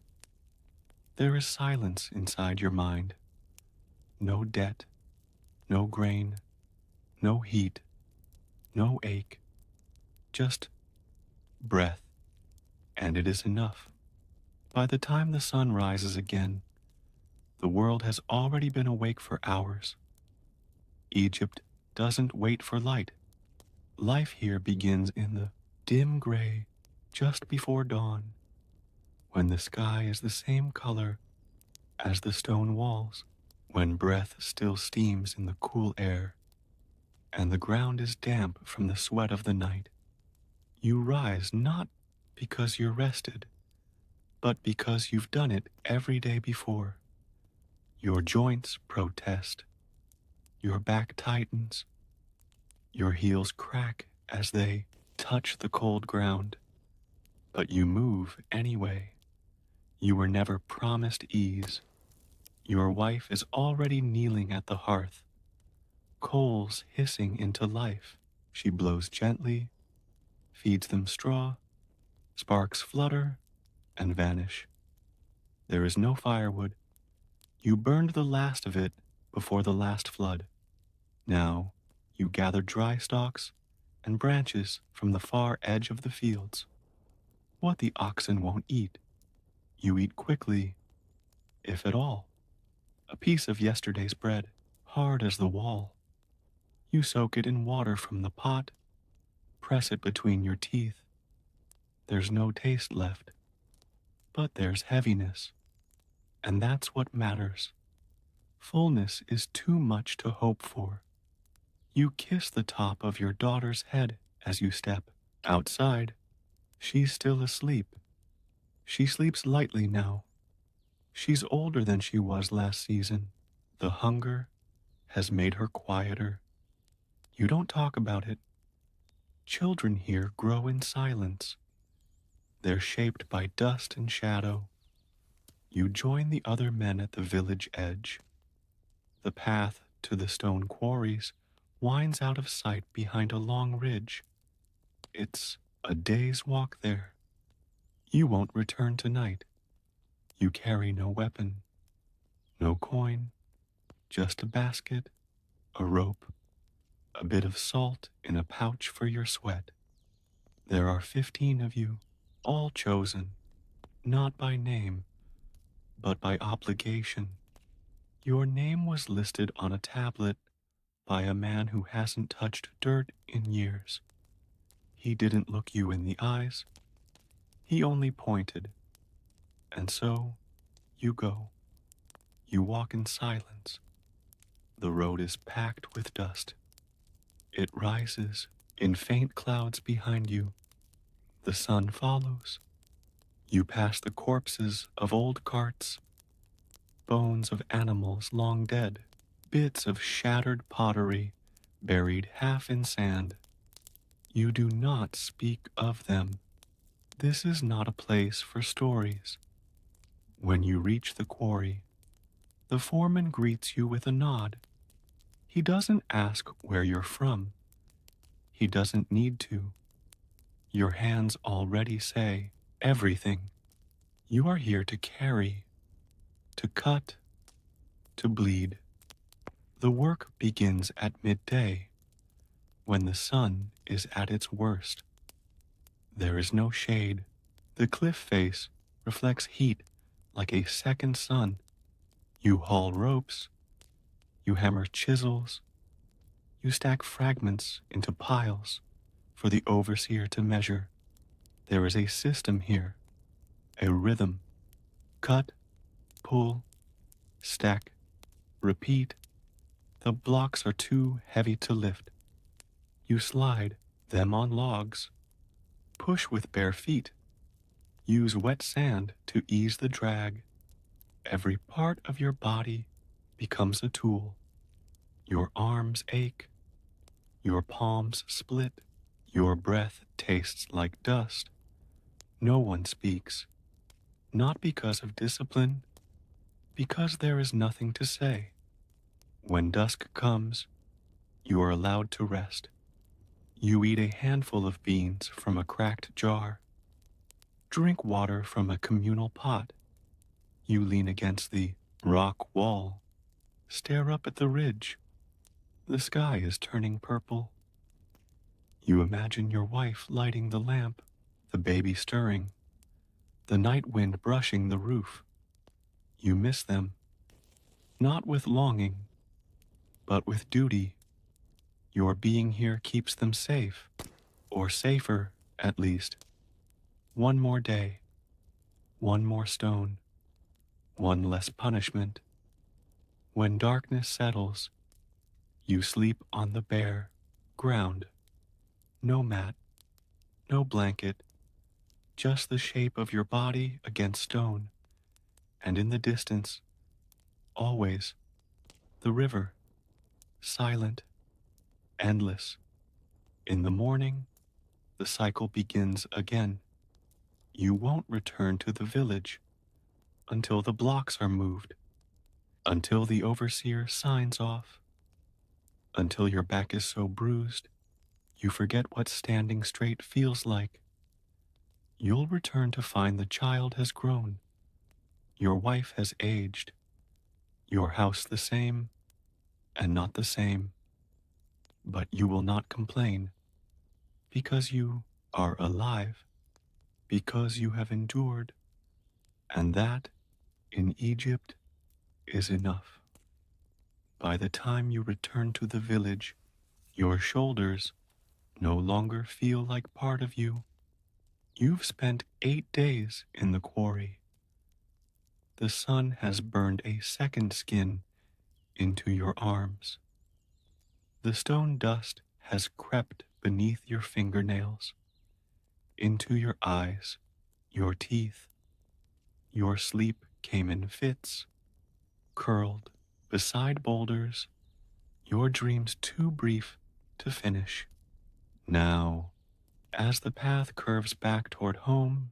there is silence inside your mind. No debt, no grain, no heat, no ache, just breath, and it is enough. By the time the sun rises again, the world has already been awake for hours. Egypt doesn't wait for light. Life here begins in the dim gray just before dawn, when the sky is the same color as the stone walls, when breath still steams in the cool air, and the ground is damp from the sweat of the night. You rise not because you're rested, but because you've done it every day before. Your joints protest. Your back tightens. Your heels crack as they touch the cold ground. But you move anyway. You were never promised ease. Your wife is already kneeling at the hearth, coals hissing into life. She blows gently, feeds them straw, sparks flutter and vanish. There is no firewood. You burned the last of it before the last flood. Now you gather dry stalks and branches from the far edge of the fields. What the oxen won't eat, you eat quickly, if at all. A piece of yesterday's bread, hard as the wall. You soak it in water from the pot, press it between your teeth. There's no taste left, but there's heaviness, and that's what matters. Fullness is too much to hope for. You kiss the top of your daughter's head as you step outside. She's still asleep. She sleeps lightly now. She's older than she was last season. The hunger has made her quieter. You don't talk about it. Children here grow in silence. They're shaped by dust and shadow. You join the other men at the village edge. The path to the stone quarries winds out of sight behind a long ridge. It's a day's walk there. You won't return tonight. You carry no weapon, no coin, just a basket, a rope, a bit of salt in a pouch for your sweat. There are 15 of you, all chosen, not by name, but by obligation. Your name was listed on a tablet by a man who hasn't touched dirt in years. He didn't look you in the eyes. He only pointed. And so, you go. You walk in silence. The road is packed with dust. It rises in faint clouds behind you. The sun follows. You pass the corpses of old carts, bones of animals long dead, bits of shattered pottery buried half in sand. You do not speak of them. This is not a place for stories. When you reach the quarry, the foreman greets you with a nod. He doesn't ask where you're from. He doesn't need to. Your hands already say everything. You are here to carry, to cut, to bleed. The work begins at midday, when the sun is at its worst. There is no shade. The cliff face reflects heat like a second sun. You haul ropes, you hammer chisels, you stack fragments into piles for the overseer to measure. There is a system here, a rhythm. Cut, pull, stack, repeat. The blocks are too heavy to lift. You slide them on logs. Push with bare feet. Use wet sand to ease the drag. Every part of your body becomes a tool. Your arms ache. Your palms split. Your breath tastes like dust. No one speaks. Not because of discipline, because there is nothing to say. When dusk comes, you are allowed to rest. You eat a handful of beans from a cracked jar. Drink water from a communal pot. You lean against the rock wall. Stare up at the ridge. The sky is turning purple. You imagine your wife lighting the lamp, the baby stirring, the night wind brushing the roof. You miss them, not with longing, but with duty. Your being here keeps them safe, or safer, at least. One more day, one more stone, one less punishment. When darkness settles, you sleep on the bare ground. No mat, no blanket, just the shape of your body against stone. And in the distance, always, the river, silent, endless. In the morning, the cycle begins again. You won't return to the village until the blocks are moved, until the overseer signs off, until your back is so bruised you forget what standing straight feels like. You'll return to find the child has grown, your wife has aged, your house the same and not the same. But you will not complain because you are alive, because you have endured, and that, in Egypt, is enough. By the time you return to the village, your shoulders no longer feel like part of you. You've spent 8 days in the quarry. The sun has burned a second skin into your arms. The stone dust has crept beneath your fingernails, into your eyes, your teeth. Your sleep came in fits, curled beside boulders, your dreams too brief to finish. Now, as the path curves back toward home,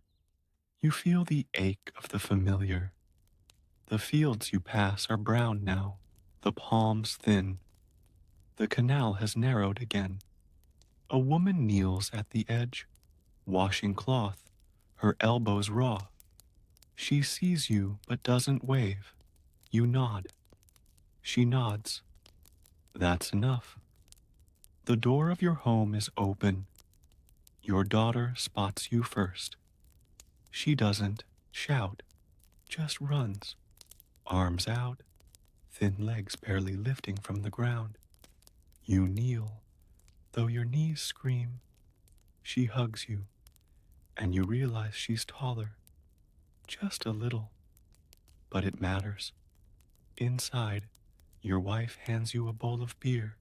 you feel the ache of the familiar. The fields you pass are brown now, the palms thin. The canal has narrowed again. A woman kneels at the edge, washing cloth, her elbows raw. She sees you but doesn't wave. You nod. She nods. That's enough. The door of your home is open. Your daughter spots you first. She doesn't shout, just runs, arms out, thin legs barely lifting from the ground. You kneel, though your knees scream. She hugs you, and you realize she's taller, just a little, but it matters. Inside, your wife hands you a bowl of beer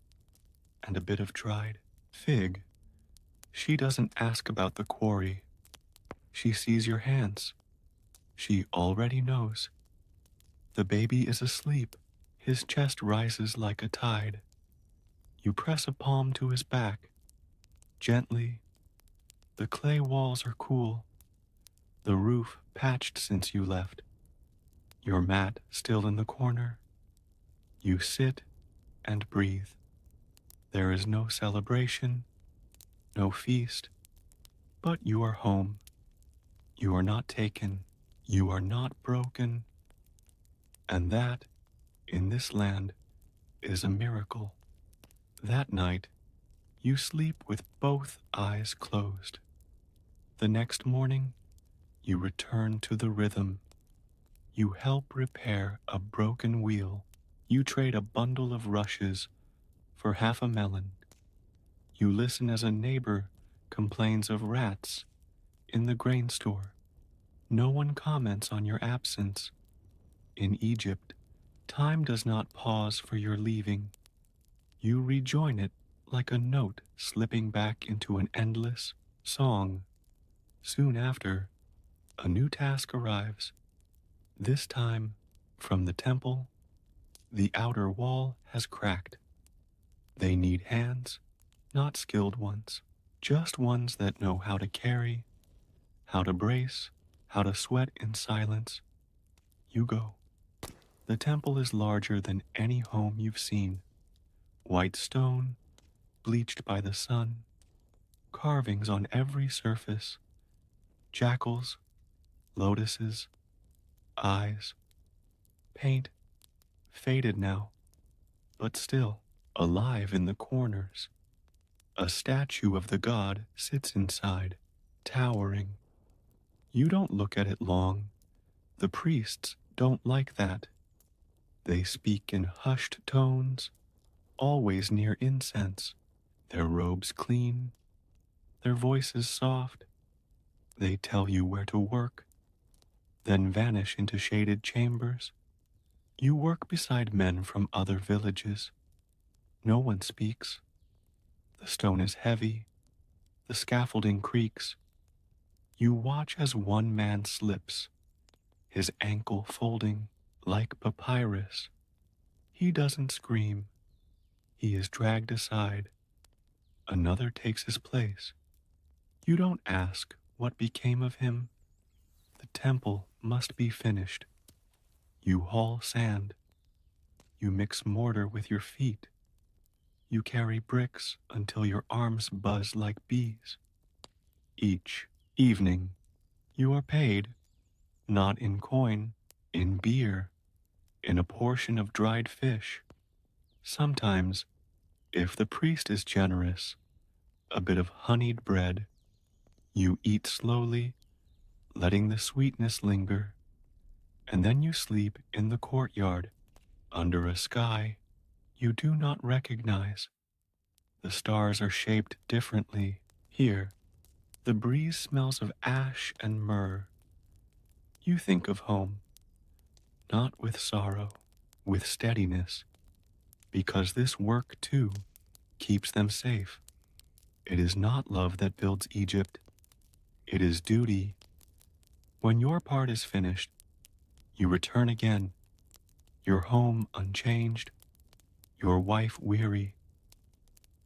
and a bit of dried fig. She doesn't ask about the quarry. She sees your hands. She already knows. The baby is asleep. His chest rises like a tide. You press a palm to his back. Gently. The clay walls are cool. The roof patched since you left. Your mat still in the corner. You sit and breathe. There is no celebration, no feast, but you are home. You are not taken. You are not broken. And that, in this land, is a miracle. That night, you sleep with both eyes closed. The next morning, you return to the rhythm. You help repair a broken wheel. You trade a bundle of rushes for half a melon. You listen as a neighbor complains of rats in the grain store. No one comments on your absence. In Egypt, time does not pause for your leaving. You rejoin it like a note slipping back into an endless song. Soon after, a new task arrives. This time, from the temple, the outer wall has cracked. They need hands, not skilled ones, just ones that know how to carry, how to brace, how to sweat in silence. You go. The temple is larger than any home you've seen. White stone, bleached by the sun, carvings on every surface, jackals, lotuses, eyes, paint, faded now, but still alive in the corners. A statue of the god sits inside, towering. You don't look at it long. The priests don't like that. They speak in hushed tones, always near incense, their robes clean, their voices soft. They tell you where to work, then vanish into shaded chambers. You work beside men from other villages. No one speaks. The stone is heavy. The scaffolding creaks. You watch as one man slips, his ankle folding like papyrus. He doesn't scream. He is dragged aside. Another takes his place. You don't ask what became of him. The temple must be finished. You haul sand. You mix mortar with your feet. You carry bricks until your arms buzz like bees. Each evening, you are paid, not in coin, in beer, in a portion of dried fish. Sometimes, if the priest is generous, a bit of honeyed bread. You eat slowly, letting the sweetness linger, and then you sleep in the courtyard under a sky you do not recognize. The stars are shaped differently. Here, the breeze smells of ash and myrrh. You think of home, not with sorrow, with steadiness, because this work, too, keeps them safe. It is not love that builds Egypt. It is duty. When your part is finished, you return again, your home unchanged, your wife weary,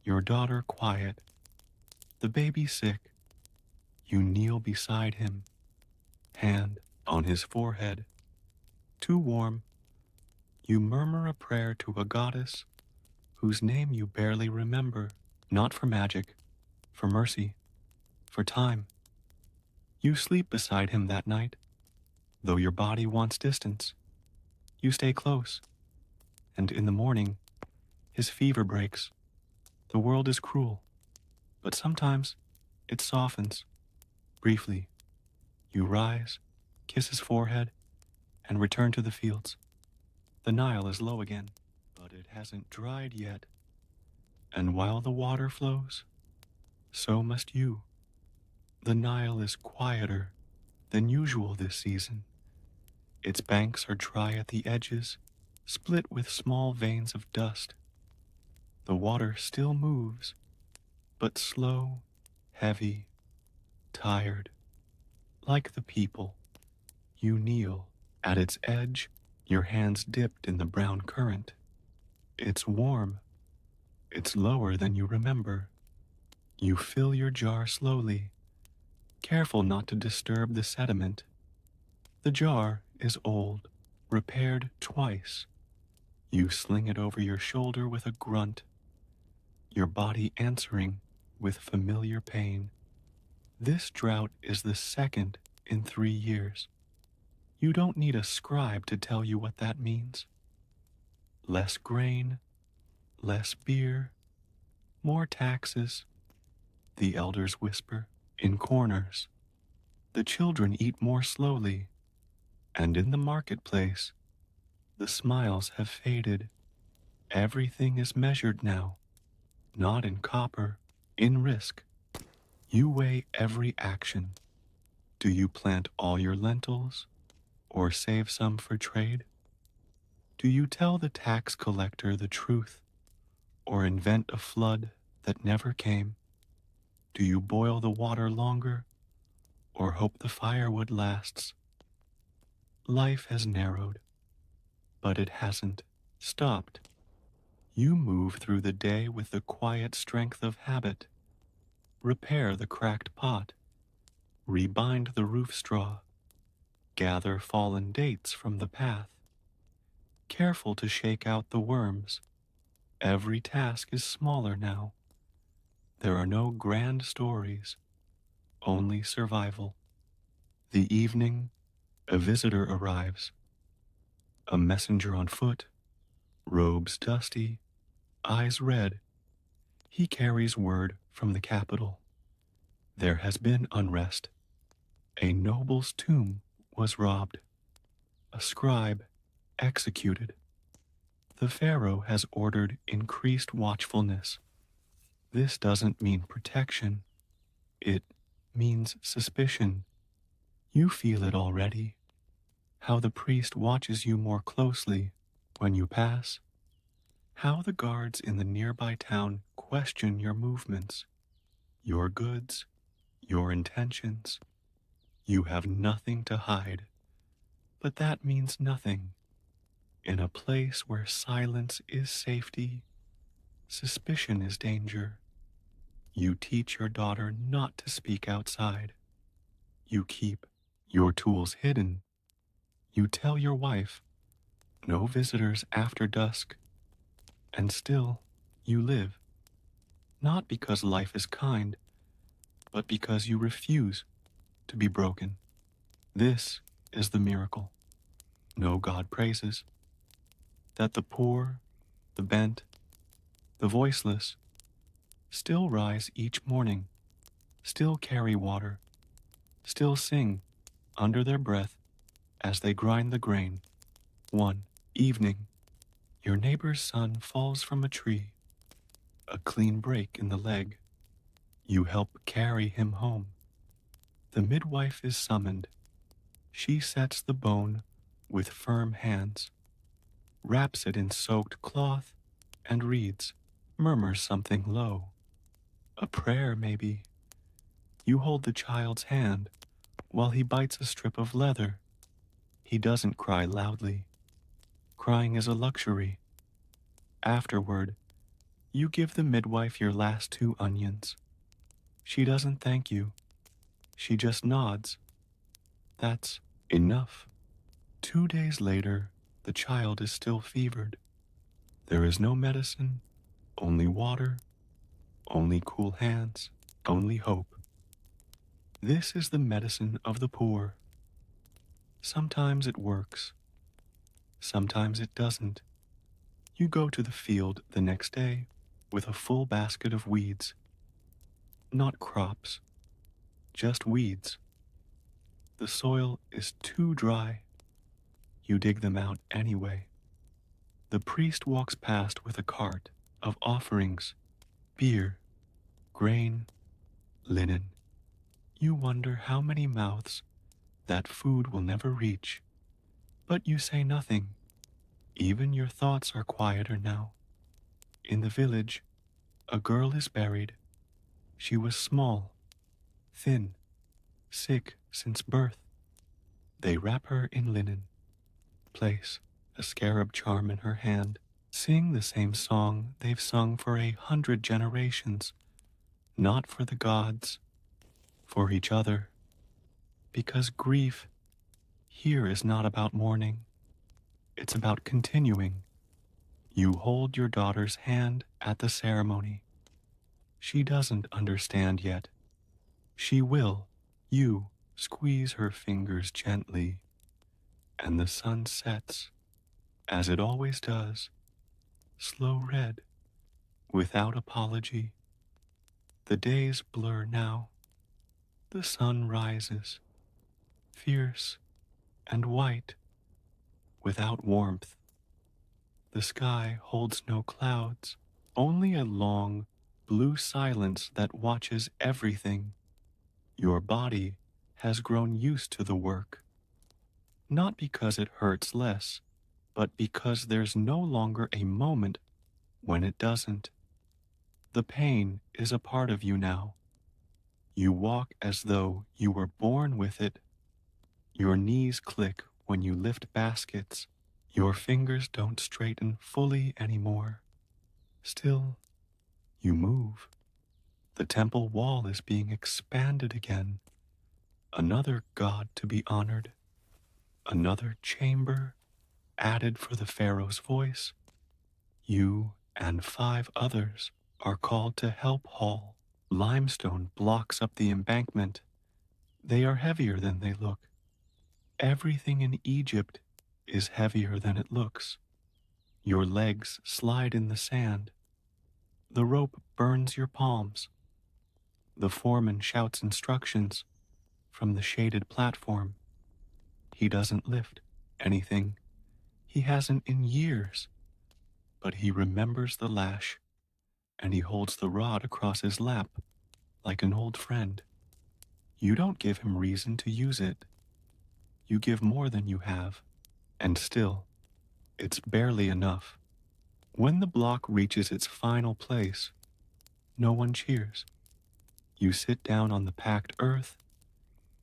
your daughter quiet, the baby sick. You kneel beside him, hand on his forehead. Too warm, you murmur a prayer to a goddess whose name you barely remember, not for magic, for mercy, for time. You sleep beside him that night, though your body wants distance. You stay close, and in the morning, his fever breaks. The world is cruel, but sometimes it softens. Briefly, you rise, kiss his forehead, and return to the fields. The Nile is low again, but it hasn't dried yet. And while the water flows, so must you. The Nile is quieter than usual this season. Its banks are dry at the edges, split with small veins of dust. The water still moves, but slow, heavy, tired. Like the people, you kneel at its edge, your hands dipped in the brown current. It's warm. It's lower than you remember. You fill your jar slowly, careful not to disturb the sediment. The jar is old, repaired twice. You sling it over your shoulder with a grunt, your body answering with familiar pain. This drought is the second in 3 years. You don't need a scribe to tell you what that means. Less grain, less beer, more taxes, the elders whisper in corners. The children eat more slowly, and in the marketplace, the smiles have faded. Everything is measured now, not in copper, in risk. You weigh every action. Do you plant all your lentils, or save some for trade? Do you tell the tax collector the truth, or invent a flood that never came? Do you boil the water longer, or hope the firewood lasts? Life has narrowed, but it hasn't stopped. You move through the day with the quiet strength of habit. Repair the cracked pot, rebind the roof straw, gather fallen dates from the path. Careful to shake out the worms. Every task is smaller now. There are no grand stories, only survival. The evening, a visitor arrives. A messenger on foot, robes dusty, eyes red. He carries word from the capital. There has been unrest. A noble's tomb was robbed. A scribe executed. The pharaoh has ordered increased watchfulness. This doesn't mean protection. It means suspicion. You feel it already. How the priest watches you more closely when you pass. How the guards in the nearby town question your movements, your goods, your intentions. You have nothing to hide. But that means nothing. In a place where silence is safety, suspicion is danger. You teach your daughter not to speak outside. You keep your tools hidden. You tell your wife, no visitors after dusk. And still, you live. Not because life is kind, but because you refuse to be broken. This is the miracle. No God praises. That the poor, the bent, the voiceless still rise each morning, still carry water, still sing under their breath as they grind the grain. One evening, your neighbor's son falls from a tree, a clean break in the leg. You help carry him home. The midwife is summoned. She sets the bone with firm hands, wraps it in soaked cloth, and reads, murmurs something low. A prayer, maybe. You hold the child's hand while he bites a strip of leather. He doesn't cry loudly. Crying is a luxury. Afterward, you give the midwife your last 2 onions. She doesn't thank you. She just nods. That's enough. 2 days later, the child is still fevered. There is no medicine, only water, only cool hands, only hope. This is the medicine of the poor. Sometimes it works. Sometimes it doesn't. You go to the field the next day with a full basket of weeds. Not crops, just weeds. The soil is too dry. You dig them out anyway. The priest walks past with a cart of offerings, beer, grain, linen. You wonder how many mouths that food will never reach. But you say nothing. Even your thoughts are quieter now. In the village, a girl is buried. She was small, thin, sick since birth. They wrap her in linen, place a scarab charm in her hand, sing the same song they've sung for 100 generations, not for the gods, for each other. Because grief here is not about mourning, it's about continuing. You hold your daughter's hand at the ceremony. She doesn't understand yet. She will. You squeeze her fingers gently, and the sun sets, as it always does, slow red, without apology. The days blur now. The sun rises, fierce and white, without warmth. The sky holds no clouds, only a long, blue silence that watches everything. Your body has grown used to the work, not because it hurts less, but because there's no longer a moment when it doesn't. The pain is a part of you now. You walk as though you were born with it. Your knees click when you lift baskets. Your fingers don't straighten fully anymore. Still, you move. The temple wall is being expanded again. Another god to be honored. Another chamber added for the pharaoh's voice. You and 5 others are called to help haul. Limestone blocks up the embankment. They are heavier than they look. Everything in Egypt is heavier than it looks. Your legs slide in the sand. The rope burns your palms. The foreman shouts instructions from the shaded platform. He doesn't lift anything. He hasn't in years. But he remembers the lash, and he holds the rod across his lap like an old friend. You don't give him reason to use it. You give more than you have, and still, it's barely enough. When the block reaches its final place, no one cheers. You sit down on the packed earth,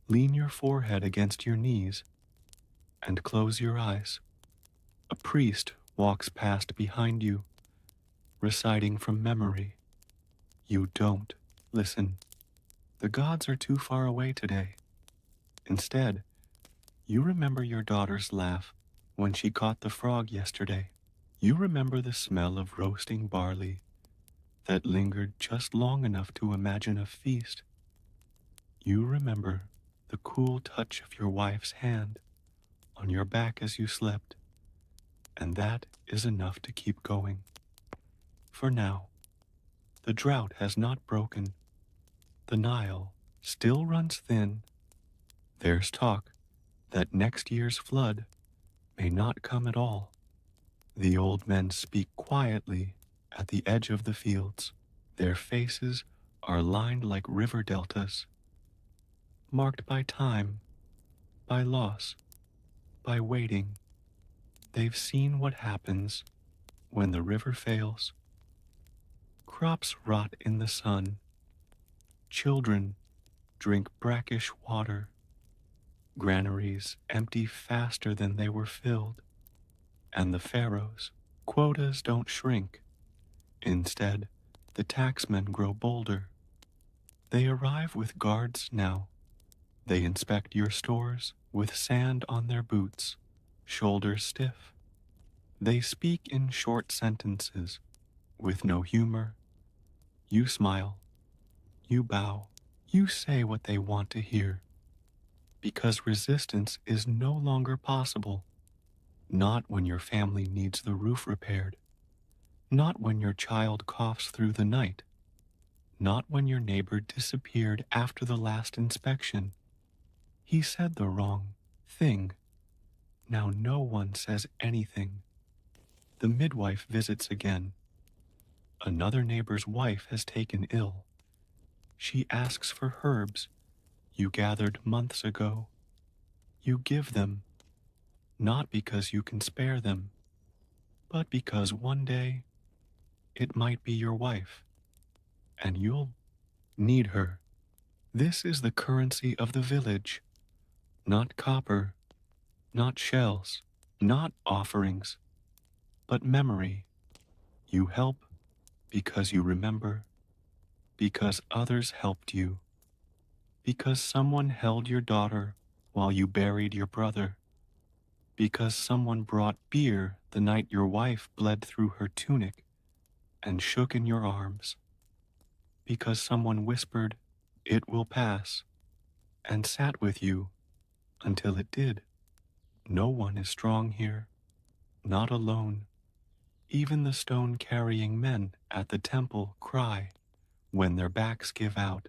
lean your forehead against your knees, and close your eyes. A priest walks past behind you, reciting from memory. You don't Listen, the gods are too far away today. Instead, you remember your daughter's laugh when she caught the frog yesterday. You remember the smell of roasting barley that lingered just long enough to imagine a feast. You remember the cool touch of your wife's hand on your back as you slept, and that is enough to keep going. For now, the drought has not broken. The Nile still runs thin. There's talk that next year's flood may not come at all. The old men speak quietly at the edge of the fields. Their faces are lined like river deltas, marked by time, by loss, by waiting. They've seen what happens when the river fails. Crops rot in the sun. Children drink brackish water. Granaries empty faster than they were filled. And the pharaohs' quotas don't shrink. Instead, the taxmen grow bolder. They arrive with guards now. They inspect your stores with sand on their boots, shoulders stiff. They speak in short sentences, with no humor. You smile. You bow. You say what they want to hear. Because resistance is no longer possible. Not when your family needs the roof repaired. Not when your child coughs through the night. Not when your neighbor disappeared after the last inspection. He said the wrong thing. Now no one says anything. The midwife visits again. Another neighbor's wife has taken ill. She asks for herbs you gathered months ago. You give them, not because you can spare them, but because one day it might be your wife, and you'll need her. This is the currency of the village. Not copper, not shells, not offerings, but memory. You help because you remember, because others helped you, because someone held your daughter while you buried your brother, because someone brought beer the night your wife bled through her tunic and shook in your arms, because someone whispered, "It will pass," and sat with you until it did. No one is strong here, not alone. Even the stone-carrying men at the temple cry when their backs give out.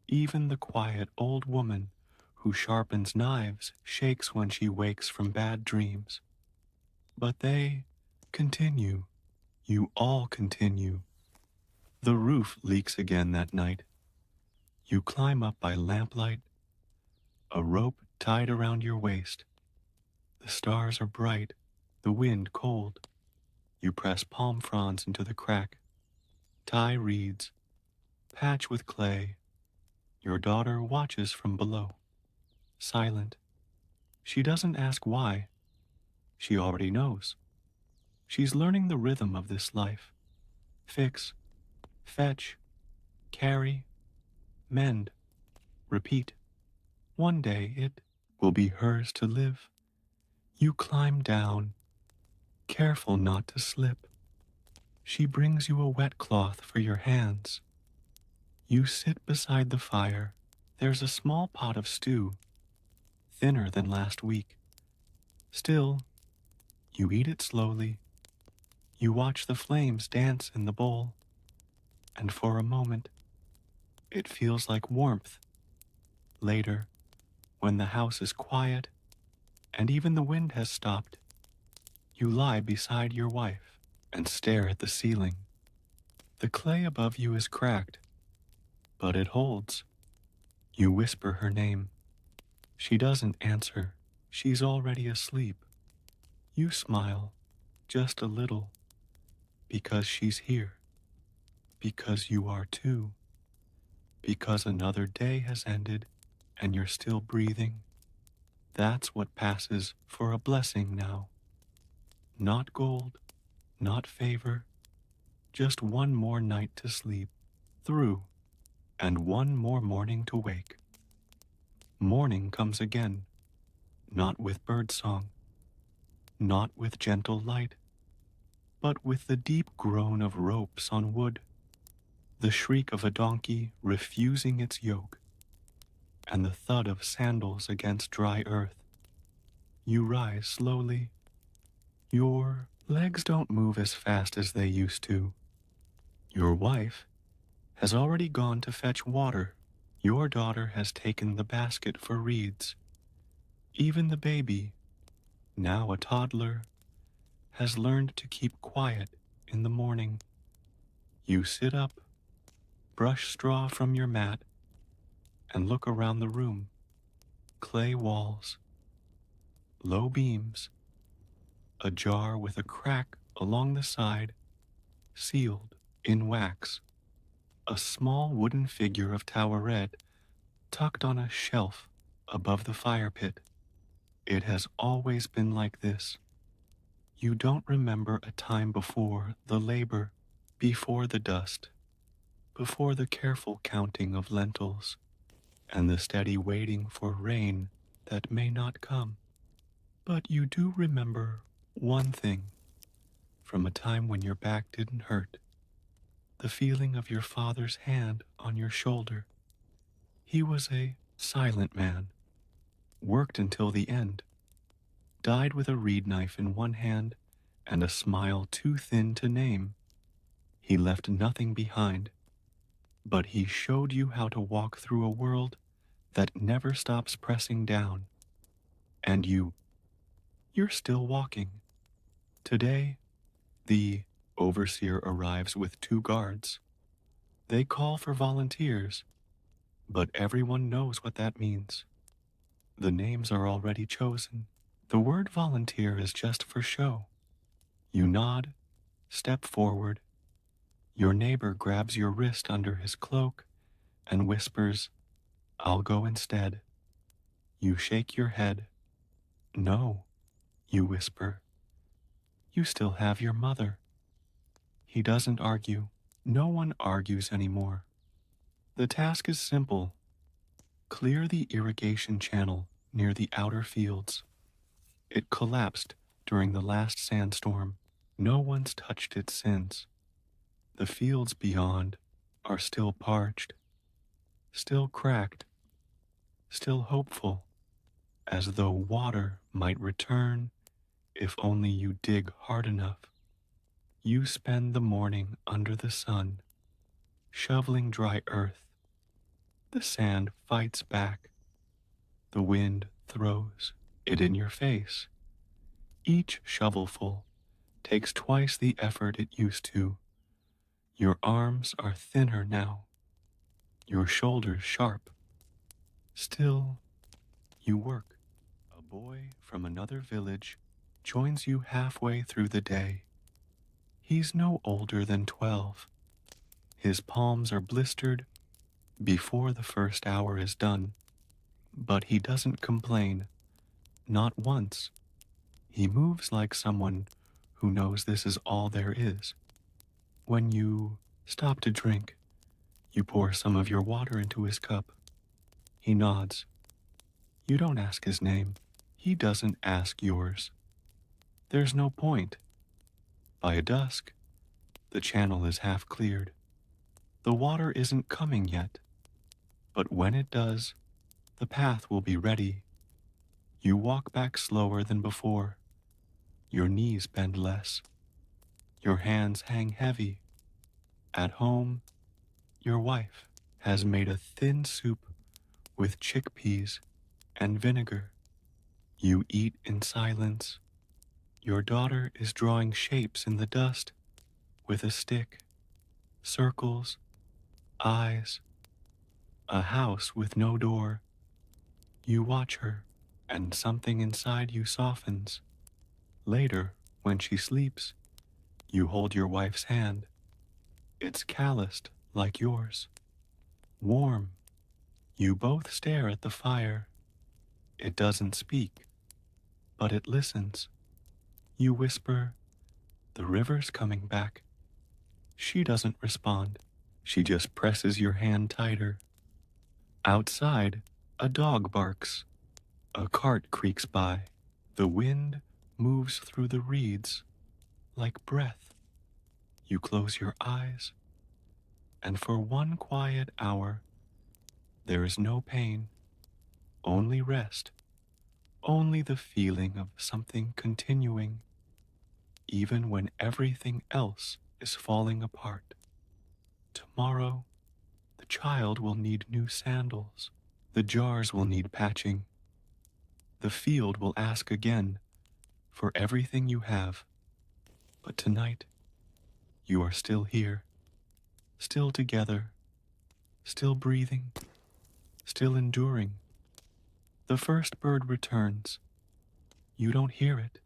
Even the quiet old woman who sharpens knives shakes when she wakes from bad dreams. But they continue. You all continue. The roof leaks again that night. You climb up by lamplight, a rope tied around your waist. The stars are bright, the wind cold. You press palm fronds into the crack, tie reeds, patch with clay. Your daughter watches from below, silent. She doesn't ask why. She already knows. She's learning the rhythm of this life. Fix, fetch, carry, mend, repeat. One day it will be hers to live. You climb down, careful not to slip. She brings you a wet cloth for your hands. You sit beside the fire. There's a small pot of stew, thinner than last week. Still, you eat it slowly. You watch the flames dance in the bowl, and for a moment, it feels like warmth. Later, when the house is quiet and even the wind has stopped, you lie beside your wife and stare at the ceiling. The clay above you is cracked, but it holds. You whisper her name. She doesn't answer. She's already asleep. You smile, just a little, because she's here, because you are too, because another day has ended and you're still breathing. That's what passes for a blessing now. Not gold, not favor, just one more night to sleep through. and one more morning to wake. Morning comes again, not with birdsong, not with gentle light, but with the deep groan of ropes on wood, the shriek of a donkey refusing its yoke, and the thud of sandals against dry earth. You rise slowly. Your legs don't move as fast as they used to. Your wife has already gone to fetch water. Your daughter has taken the basket for reeds. Even the baby, now a toddler, has learned to keep quiet in the morning. You sit up, brush straw from your mat, and look around the room. Clay walls, low beams, a jar with a crack along the side, sealed in wax, a small wooden figure of Towered tucked on a shelf above the fire pit. It has always been like this. You don't remember a time before the labor, before the dust, before the careful counting of lentils, and the steady waiting for rain that may not come. But you do remember one thing from a time when your back didn't hurt, the feeling of your father's hand on your shoulder. He was a silent man, worked until the end, died with a reed knife in one hand and a smile too thin to name. He left nothing behind, but he showed you how to walk through a world that never stops pressing down. And you're still walking. Today, the overseer arrives with 2 guards. They call for volunteers, but everyone knows what that means. The names are already chosen. The word volunteer is just for show. You nod, step forward. Your neighbor grabs your wrist under his cloak and whispers, "I'll go instead." You shake your head. "No," you whisper. "You still have your mother." He doesn't argue. No one argues anymore. The task is simple. Clear the irrigation channel near the outer fields. It collapsed during the last sandstorm. No one's touched it since. The fields beyond are still parched, still cracked, still hopeful, as though water might return if only you dig hard enough. You spend the morning under the sun, shoveling dry earth. The sand fights back. The wind throws it in your face. Each shovelful takes twice the effort it used to. Your arms are thinner now, your shoulders sharp. Still, you work. A boy from another village joins you halfway through the day. He's no older than 12. His palms are blistered before the first hour is done, but he doesn't complain, not once. He moves like someone who knows this is all there is. When you stop to drink, you pour some of your water into his cup. He nods. You don't ask his name. He doesn't ask yours. There's no point. By dusk, the channel is half cleared. The water isn't coming yet, but when it does, the path will be ready. You walk back slower than before. Your knees bend less. Your hands hang heavy. At home, your wife has made a thin soup with chickpeas and vinegar. You eat in silence. Your daughter is drawing shapes in the dust with a stick, circles, eyes, a house with no door. You watch her, and something inside you softens. Later, when she sleeps, you hold your wife's hand. It's calloused like yours. Warm. You both stare at the fire. It doesn't speak, but it listens. You whisper, "The river's coming back." She doesn't respond. She just presses your hand tighter. Outside, a dog barks. A cart creaks by. The wind moves through the reeds like breath. You close your eyes, and for one quiet hour, there is no pain, only rest, only the feeling of something continuing, even when everything else is falling apart. Tomorrow, the child will need new sandals. The jars will need patching. The field will ask again for everything you have. But tonight, you are still here, still together, still breathing, still enduring. The first bird returns. You don't hear it.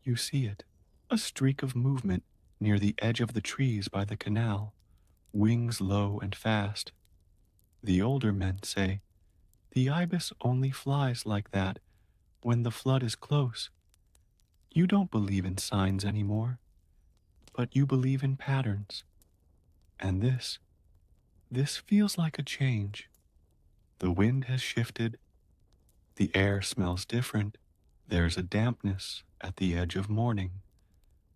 You see it. A streak of movement near the edge of the trees by the canal, wings low and fast. The older men say, the ibis only flies like that when the flood is close. You don't believe in signs anymore, but you believe in patterns. And this feels like a change. The wind has shifted. The air smells different. There's a dampness at the edge of morning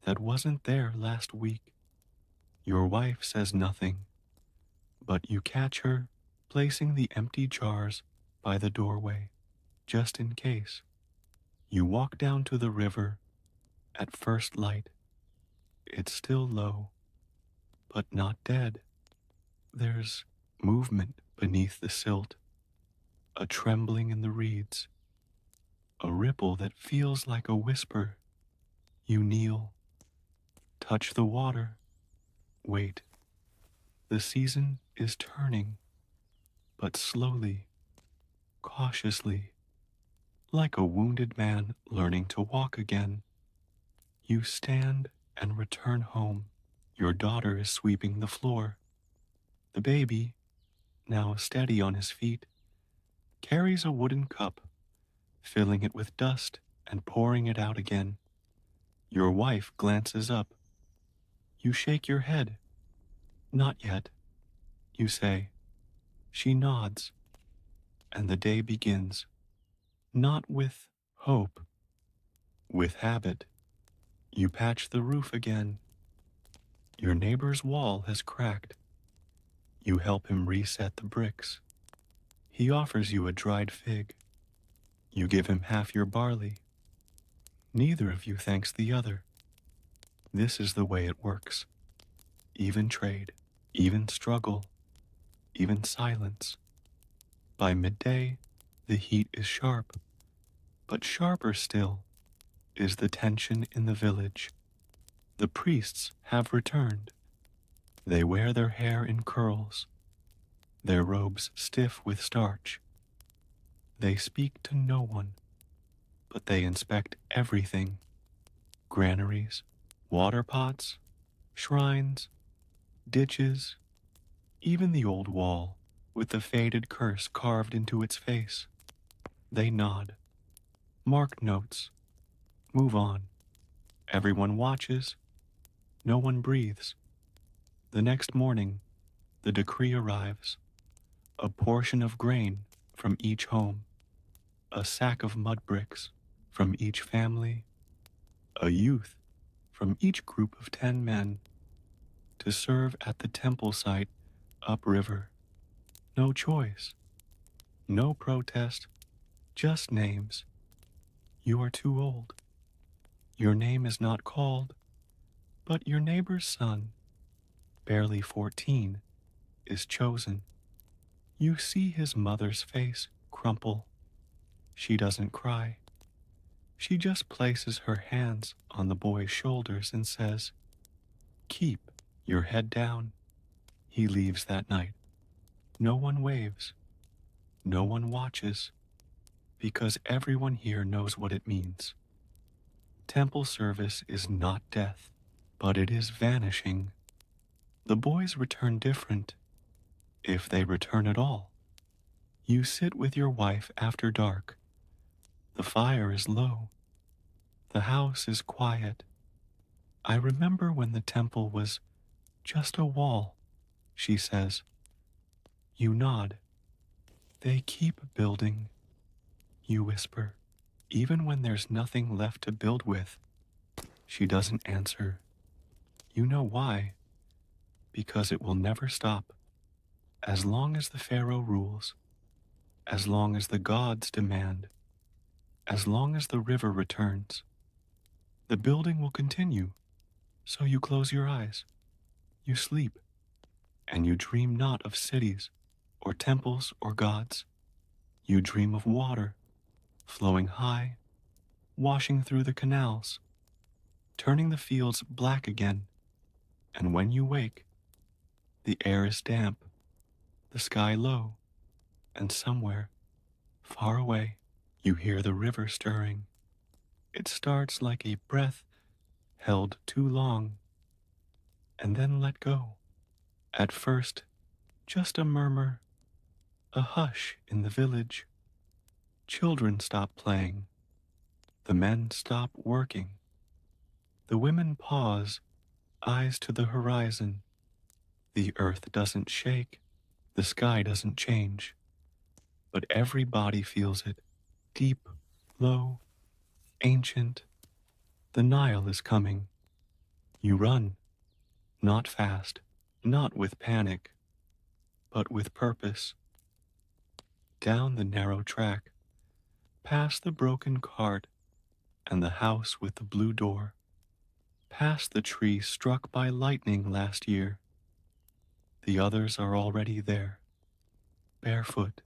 that wasn't there last week. Your wife says nothing, but you catch her placing the empty jars by the doorway, just in case. You walk down to the river at first light. It's still low, but not dead. There's movement beneath the silt, a trembling in the reeds, a ripple that feels like a whisper. You kneel, touch the water, wait. The season is turning, but slowly, cautiously, like a wounded man learning to walk again. You stand and return home. Your daughter is sweeping the floor. The baby, now steady on his feet, carries a wooden cup, filling it with dust and pouring it out again. Your wife glances up. You shake your head. Not yet, you say. She nods, and the day begins. Not with hope, with habit. You patch the roof again. Your neighbor's wall has cracked. You help him reset the bricks. He offers you a dried fig. You give him half your barley. Neither of you thanks the other. This is the way it works. Even trade, even struggle, even silence. By midday, the heat is sharp, but sharper still is the tension in the village. The priests have returned. They wear their hair in curls, their robes stiff with starch. They speak to no one, but they inspect everything. Granaries, water pots, shrines, ditches, even the old wall with the faded curse carved into its face. They nod, mark notes, move on. Everyone watches, no one breathes. The next morning, the decree arrives. A portion of grain from each home, a sack of mud bricks from each family, a youth from each group of 10 men to serve at the temple site upriver. No choice, no protest, just names. You are too old. Your name is not called, but your neighbor's son, barely 14, is chosen. You see his mother's face crumple. She doesn't cry. She just places her hands on the boy's shoulders and says, "Keep your head down." He leaves that night. No one waves. No one watches, because everyone here knows what it means. Temple service is not death, but it is vanishing. The boys return different, if they return at all. You sit with your wife after dark. The fire is low. The house is quiet. I remember when the temple was just a wall, she says. You nod. They keep building, you whisper. Even when there's nothing left to build with, she doesn't answer. You know why? Because it will never stop. As long as the pharaoh rules, as long as the gods demand, as long as the river returns, the building will continue. So you close your eyes, you sleep, and you dream not of cities or temples or gods. You dream of water, flowing high, washing through the canals, turning the fields black again. And when you wake, the air is damp, the sky low, and somewhere, far away, you hear the river stirring. It starts like a breath held too long, and then let go. At first, just a murmur, a hush in the village. Children stop playing. The men stop working. The women pause, eyes to the horizon. The earth doesn't shake. The sky doesn't change. But every body feels it. Deep, low, ancient. The Nile is coming. You run, not fast, not with panic, but with purpose. Down the narrow track, past the broken cart and the house with the blue door, past the tree struck by lightning last year. The others are already there, barefoot,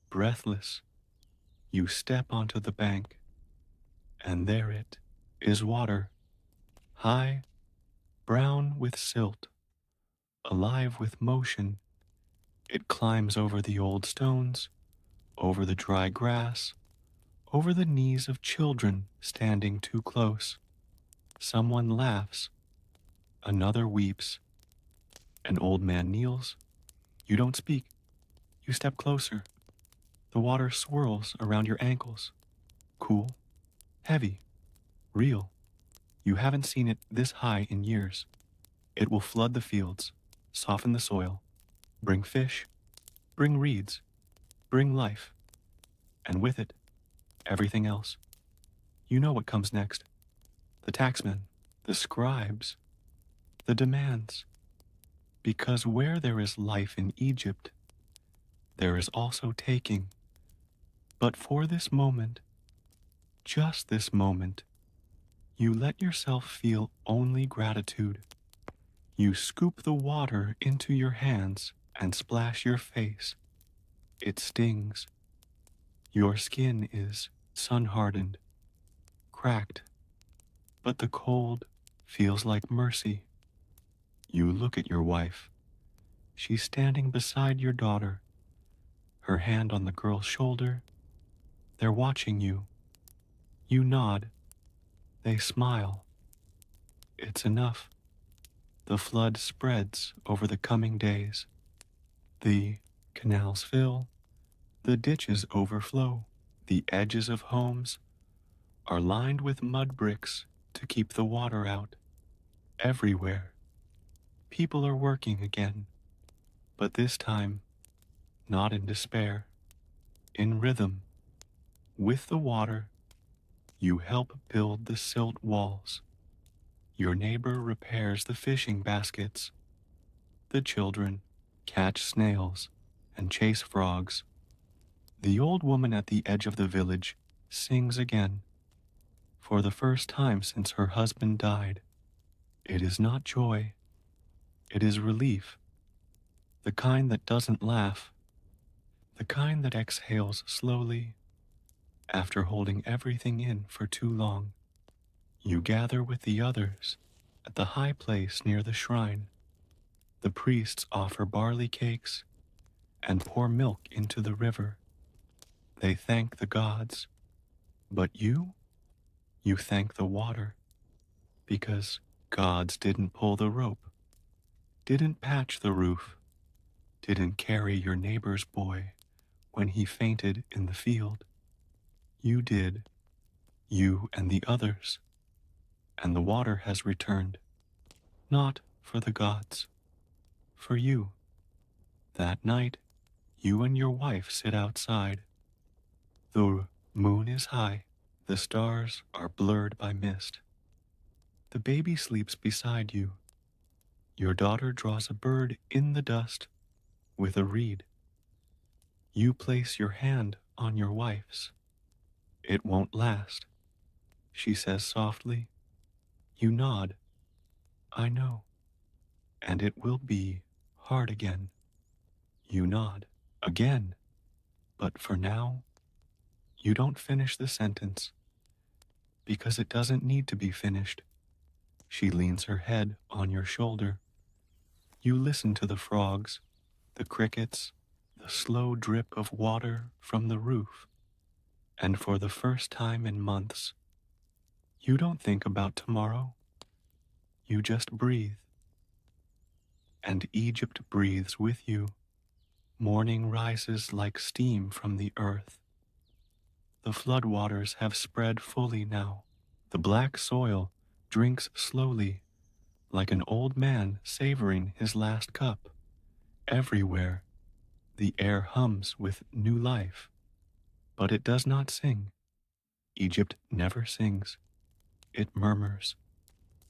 breathless. You step onto the bank, and there it is, water, high, brown with silt, alive with motion. It climbs over the old stones, over the dry grass, over the knees of children standing too close. Someone laughs, another weeps. An old man kneels. You don't speak. You step closer. The water swirls around your ankles. Cool, heavy, real. You haven't seen it this high in years. It will flood the fields, soften the soil, bring fish, bring reeds, bring life, and with it, everything else. You know what comes next. The taxmen, the scribes, the demands. Because where there is life in Egypt, there is also taking. But for this moment, just this moment, you let yourself feel only gratitude. You scoop the water into your hands and splash your face. It stings. Your skin is sun-hardened, cracked, but the cold feels like mercy. You look at your wife. She's standing beside your daughter, her hand on the girl's shoulder. They're watching you. You nod. They smile. It's enough. The flood spreads over the coming days. The canals fill. The ditches overflow. The edges of homes are lined with mud bricks to keep the water out. Everywhere, people are working again, but this time, not in despair, in rhythm. With the water, you help build the silt walls. Your neighbor repairs the fishing baskets. The children catch snails and chase frogs. The old woman at the edge of the village sings again. For the first time since her husband died, it is not joy, it is relief. The kind that doesn't laugh, the kind that exhales slowly after holding everything in for too long. You gather with the others at the high place near the shrine. The priests offer barley cakes and pour milk into the river. They thank the gods, but you thank the water, because gods didn't pull the rope, didn't patch the roof, didn't carry your neighbor's boy when he fainted in the field. You did, you and the others, and the water has returned, not for the gods, for you. That night, you and your wife sit outside. The moon is high. The stars are blurred by mist. The baby sleeps beside you. Your daughter draws a bird in the dust with a reed. You place your hand on your wife's. It won't last, she says softly. You nod. I know. And it will be hard again. You nod. Again. But for now, you don't finish the sentence because it doesn't need to be finished. She leans her head on your shoulder. You listen to the frogs, the crickets, the slow drip of water from the roof. And for the first time in months, you don't think about tomorrow. You just breathe. And Egypt breathes with you. Morning rises like steam from the earth. The floodwaters have spread fully now. The black soil drinks slowly, like an old man savoring his last cup. Everywhere, the air hums with new life, but it does not sing. Egypt never sings. It murmurs.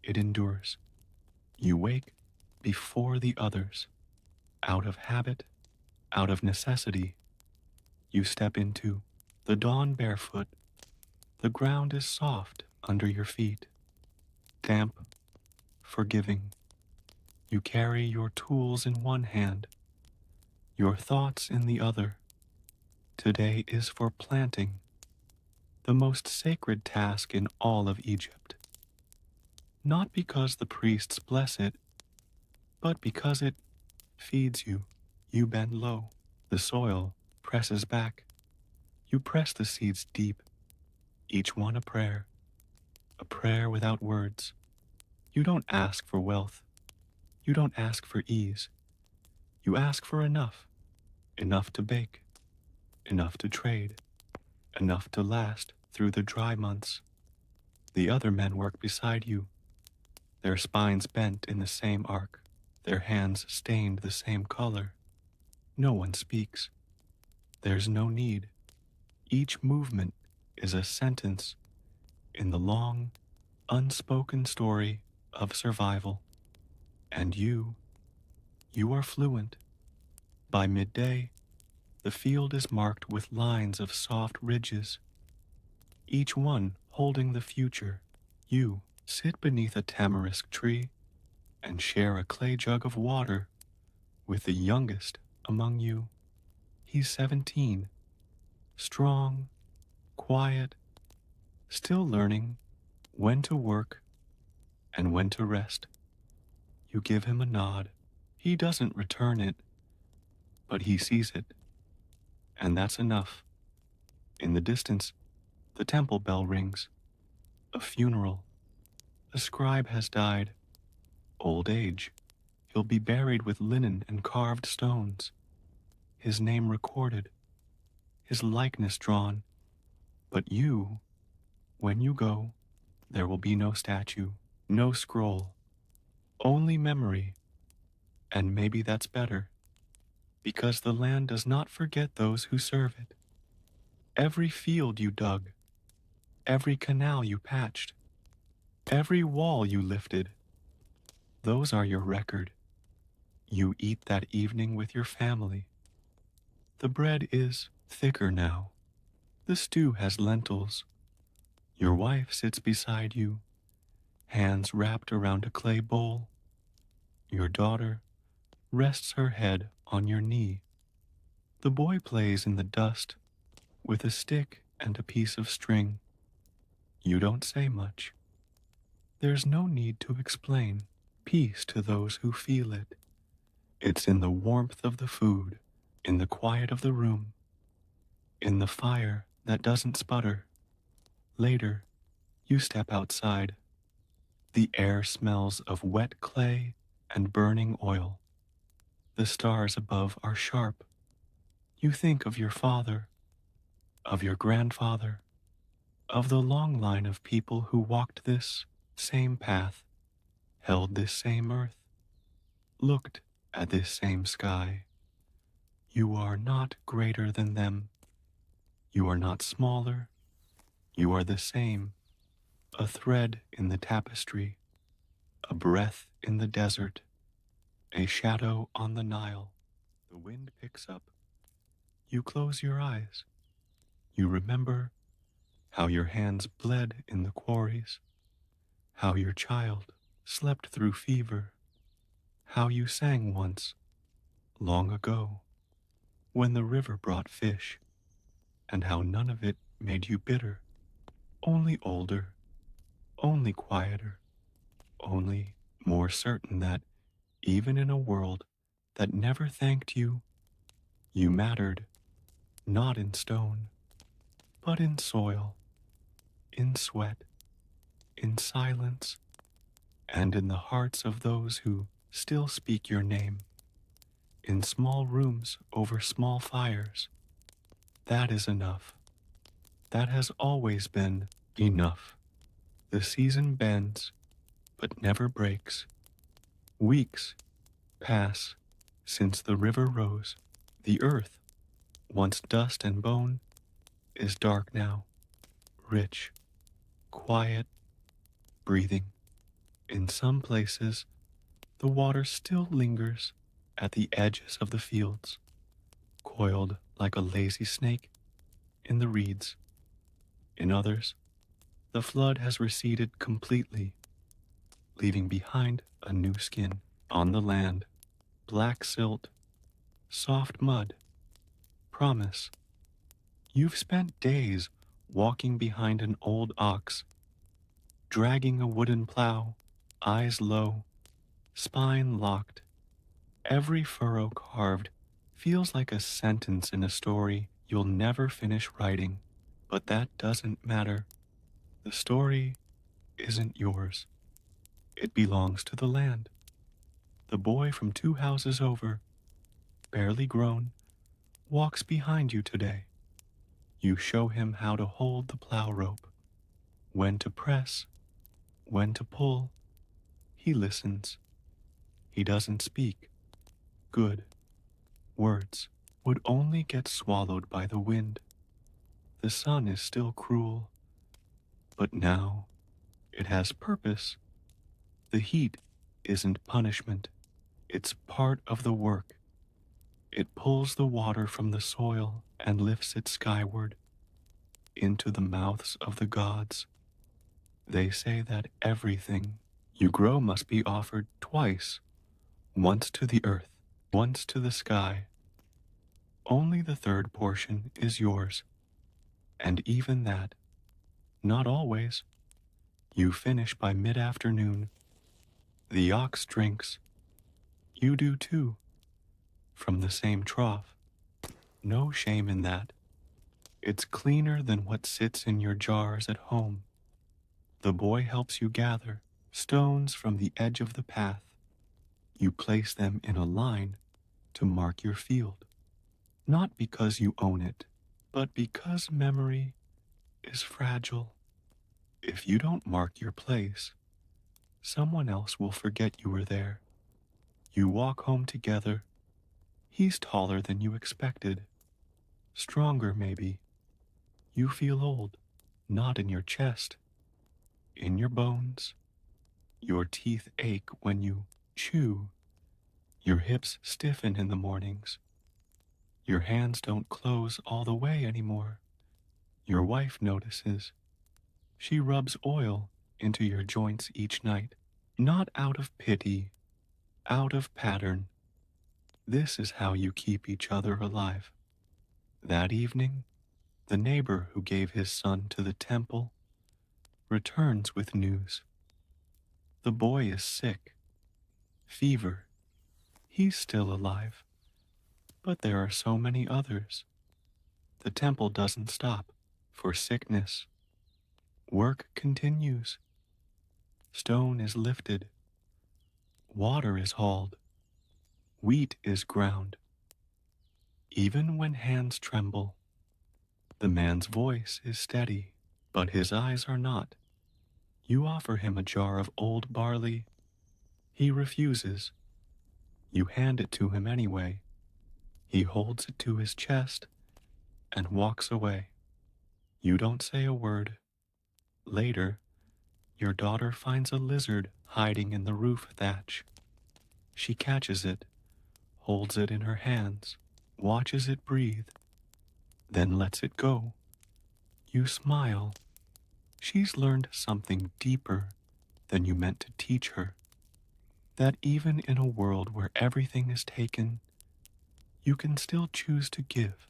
It endures. You wake before the others. Out of habit, out of necessity, you step into the dawn barefoot. The ground is soft under your feet, damp, forgiving. You carry your tools in one hand, your thoughts in the other. Today is for planting, the most sacred task in all of Egypt. Not because the priests bless it, but because it feeds you. You bend low. The soil presses back. You press the seeds deep, each one a prayer without words. You don't ask for wealth. You don't ask for ease. You ask for enough to bake, enough to trade, enough to last through the dry months. The other men work beside you, their spines bent in the same arc, their hands stained the same color. No one speaks. There's no need. Each movement is a sentence in the long, unspoken story of survival. And you are fluent. By midday, the field is marked with lines of soft ridges, each one holding the future. You sit beneath a tamarisk tree and share a clay jug of water with the youngest among you. He's 17, strong, quiet, still learning when to work and when to rest. You give him a nod. He doesn't return it, but he sees it, and that's enough. In the distance, the temple bell rings. A funeral. A scribe has died. Old age. He'll be buried with linen and carved stones. His name recorded. His likeness drawn. But you, when you go, there will be no statue, no scroll, only memory. And maybe that's better, because the land does not forget those who serve it. Every field you dug, every canal you patched, every wall you lifted, those are your record. You eat that evening with your family. The bread is thicker now. The stew has lentils. Your wife sits beside you, hands wrapped around a clay bowl. Your daughter rests her head on your knee. The boy plays in the dust with a stick and a piece of string. You don't say much. There's no need to explain. Peace to those who feel it. It's in the warmth of the food, in the quiet of the room, in the fire that doesn't sputter. Later, you step outside. The air smells of wet clay and burning oil. The stars above are sharp. You think of your father, of your grandfather, of the long line of people who walked this same path, held this same earth, looked at this same sky. You are not greater than them. You are not smaller. You are the same, a thread in the tapestry, a breath in the desert, a shadow on the Nile. The wind picks up. You close your eyes. You remember how your hands bled in the quarries, how your child slept through fever, how you sang once, long ago, when the river brought fish, and how none of it made you bitter, only older, only quieter, only more certain that even in a world that never thanked you, you mattered, not in stone, but in soil, in sweat, in silence, and in the hearts of those who still speak your name, in small rooms over small fires. That is enough. That has always been enough. The season bends, but never breaks. Weeks pass since the river rose. The earth, once dust and bone, is dark now, rich, quiet, breathing. In some places, the water still lingers at the edges of the fields, coiled like a lazy snake in the reeds. In others, the flood has receded completely, leaving behind a new skin. On the land, black silt, soft mud, promise. You've spent days walking behind an old ox, dragging a wooden plow, eyes low, spine locked. Every furrow carved feels like a sentence in a story you'll never finish writing. But that doesn't matter. The story isn't yours. It belongs to the land. The boy from 2 houses over, barely grown, walks behind you today. You show him how to hold the plow rope, when to press, when to pull. He listens. He doesn't speak. Good words would only get swallowed by the wind. The sun is still cruel, but now it has purpose. The heat isn't punishment. It's part of the work. It pulls the water from the soil and lifts it skyward into the mouths of the gods. They say that everything you grow must be offered twice, once to the earth, once to the sky. Only the third portion is yours, and even that, not always. You finish by mid-afternoon. The ox drinks. You do too, from the same trough. No shame in that. It's cleaner than what sits in your jars at home. The boy helps you gather stones from the edge of the path. You place them in a line to mark your field, not because you own it, but because memory is fragile. If you don't mark your place, someone else will forget you were there. You walk home together. He's taller than you expected, stronger maybe. You feel old, not in your chest, in your bones. Your teeth ache when you chew. Your hips stiffen in the mornings. Your hands don't close all the way anymore. Your wife notices. She rubs oil into your joints each night, not out of pity, out of pattern. This is how you keep each other alive. That evening, the neighbor who gave his son to the temple returns with news. The boy is sick, fever. He's still alive, but there are so many others. The temple doesn't stop for sickness. Work continues. Stone is lifted. Water is hauled. Wheat is ground. Even when hands tremble, the man's voice is steady, but his eyes are not. You offer him a jar of old barley. He refuses. You hand it to him anyway. He holds it to his chest and walks away. You don't say a word. Later, your daughter finds a lizard hiding in the roof thatch. She catches it, holds it in her hands, watches it breathe, then lets it go. You smile. She's learned something deeper than you meant to teach her. That even in a world where everything is taken, you can still choose to give.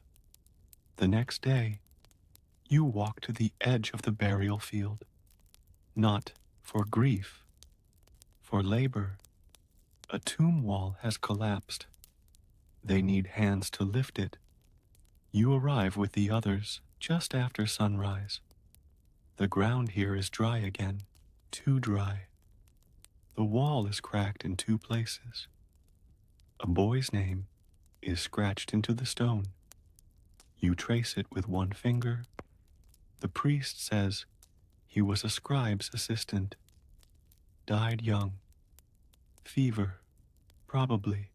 The next day, you walk to the edge of the burial field, not for grief, for labor. A tomb wall has collapsed. They need hands to lift it. You arrive with the others just after sunrise. The ground here is dry again, too dry. The wall is cracked in two places. A boy's name is scratched into the stone. You trace it with one finger. The priest says he was a scribe's assistant. Died young. Fever, probably.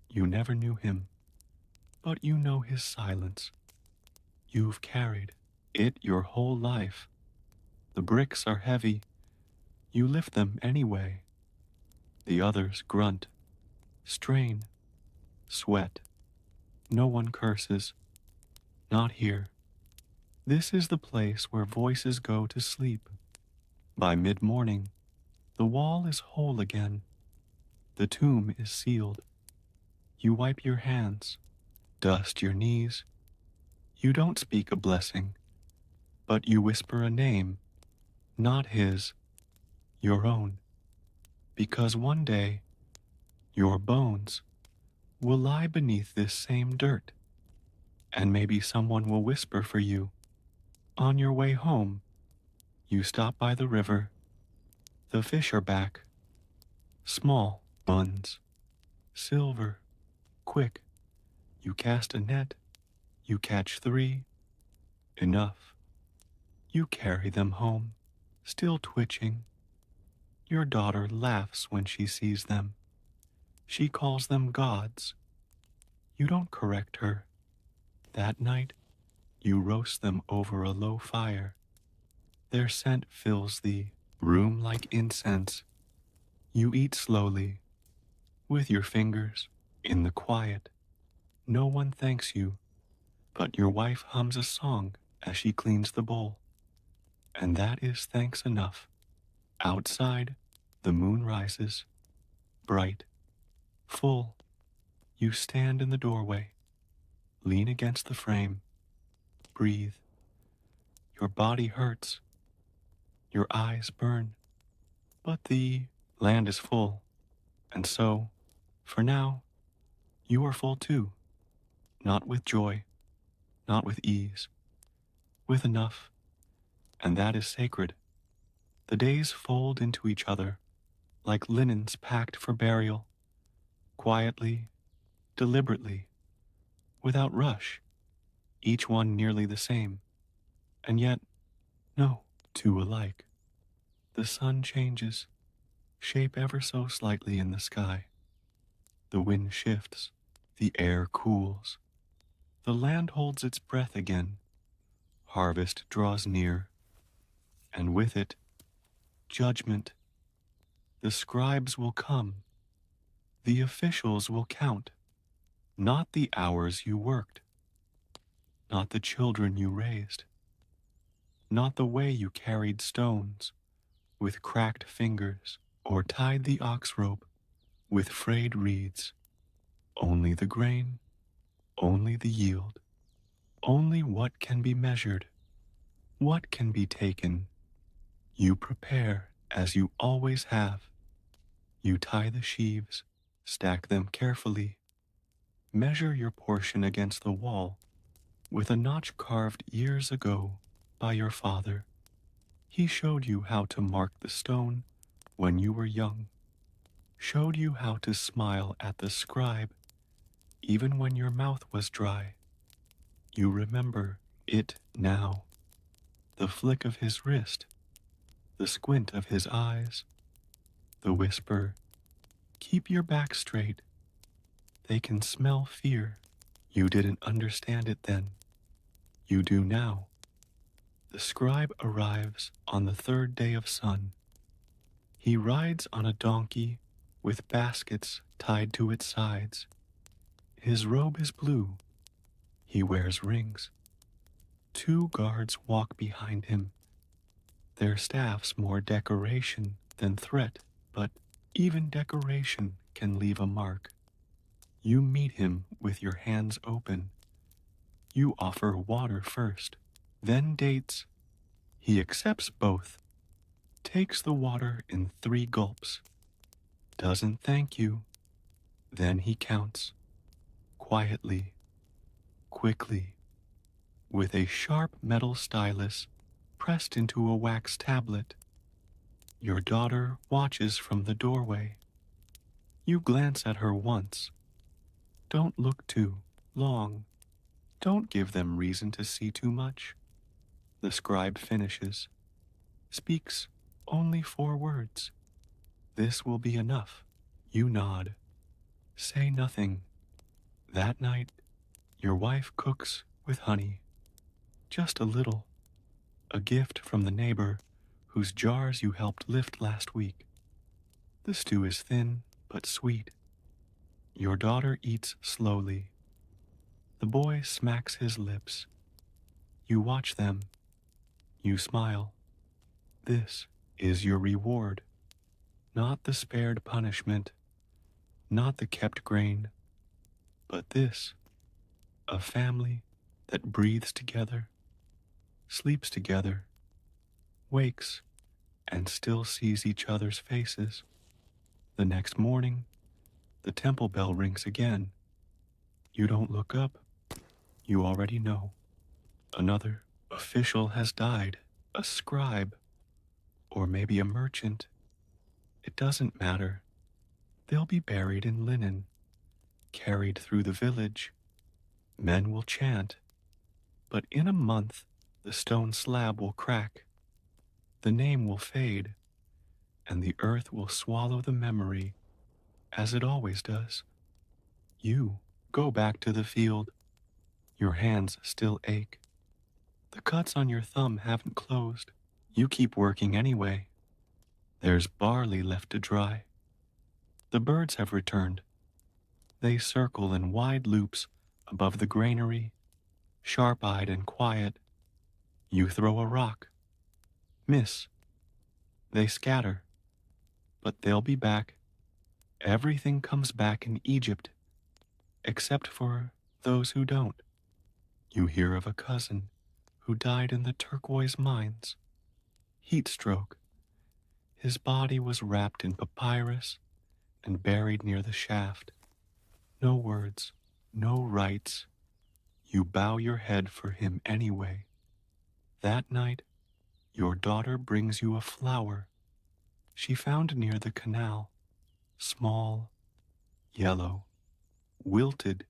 You never knew him, but you know his silence. You've carried it your whole life. The bricks are heavy. You lift them anyway. The others grunt, strain, sweat. No one curses. Not here. This is the place where voices go to sleep. By mid-morning, the wall is whole again. The tomb is sealed. You wipe your hands, dust your knees. You don't speak a blessing, but you whisper a name, not his, your own. Because one day, your bones will lie beneath this same dirt, and maybe someone will whisper for you. On your way home, you stop by the river. The fish are back. Small ones. Silver. Quick. You cast a net. You catch 3. Enough. You carry them home, still twitching. Your daughter laughs when she sees them. She calls them gods. You don't correct her. That night, you roast them over a low fire. Their scent fills the room like incense. You eat slowly, with your fingers, in the quiet. No one thanks you, but your wife hums a song as she cleans the bowl. And that is thanks enough. Outside, the moon rises, bright, full. You stand in the doorway, lean against the frame, breathe. Your body hurts, your eyes burn, but the land is full. And so, for now, you are full too. Not with joy, not with ease, with enough, and that is sacred. The days fold into each other, like linens packed for burial, quietly, deliberately, without rush, each one nearly the same, and yet, no, two alike. The sun changes, shape ever so slightly in the sky. The wind shifts, the air cools. The land holds its breath again. Harvest draws near, and with it, judgment. The scribes will come. The officials will count, not the hours you worked, not the children you raised, not the way you carried stones with cracked fingers or tied the ox rope with frayed reeds. Only the grain, only the yield, only what can be measured, what can be taken. You prepare as you always have. You tie the sheaves, stack them carefully, measure your portion against the wall with a notch carved years ago by your father. He showed you how to mark the stone when you were young, showed you how to smile at the scribe even when your mouth was dry. You remember it now, the flick of his wrist, the squint of his eyes, the whisper, "Keep your back straight, They can smell fear. You didn't understand it then. You do now. The scribe arrives on the third day of sun. He rides on a donkey with baskets tied to its sides. His robe is blue. He wears rings. 2 guards walk behind him, their staffs more decoration than threat, but even decoration can leave a mark. You meet him with your hands open. You offer water first, then dates. He accepts both, takes the water in 3 gulps, doesn't thank you. Then he counts, quietly, quickly, with a sharp metal stylus pressed into a wax tablet. Your daughter watches from the doorway. You glance at her once. Don't look too long. Don't give them reason to see too much. The scribe finishes, speaks only 4 words. This will be enough. You nod. Say nothing. That night, your wife cooks with honey. Just a little. A gift from the neighbor whose jars you helped lift last week. The stew is thin but sweet. Your daughter eats slowly. The boy smacks his lips. You watch them. You smile. This is your reward. Not the spared punishment, not the kept grain, but this, a family that breathes together, sleeps together, wakes, and still sees each other's faces. The next morning, the temple bell rings again. You don't look up. You already know. Another official has died, a scribe, or maybe a merchant. It doesn't matter. They'll be buried in linen, carried through the village. Men will chant, but in a month the stone slab will crack, the name will fade, and the earth will swallow the memory, as it always does. You go back to the field. Your hands still ache. The cuts on your thumb haven't closed. You keep working anyway. There's barley left to dry. The birds have returned. They circle in wide loops above the granary, sharp-eyed and quiet. You throw a rock. Miss. They scatter. But they'll be back. Everything comes back in Egypt, except for those who don't. You hear of a cousin who died in the turquoise mines. Heat stroke. His body was wrapped in papyrus and buried near the shaft. No words, no rites. You bow your head for him anyway. That night, your daughter brings you a flower she found near the canal. Small, yellow, wilted.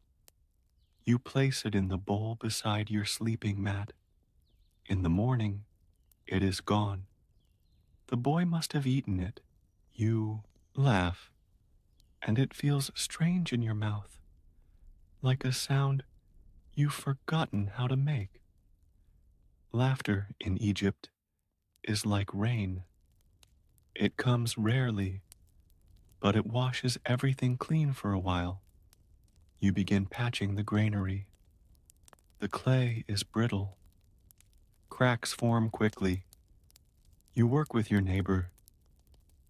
You place it in the bowl beside your sleeping mat. In the morning, it is gone. The boy must have eaten it. You laugh, and it feels strange in your mouth, like a sound you've forgotten how to make. Laughter in Egypt is like rain. It comes rarely, but it washes everything clean for a while. You begin patching the granary. The clay is brittle. Cracks form quickly. You work with your neighbor.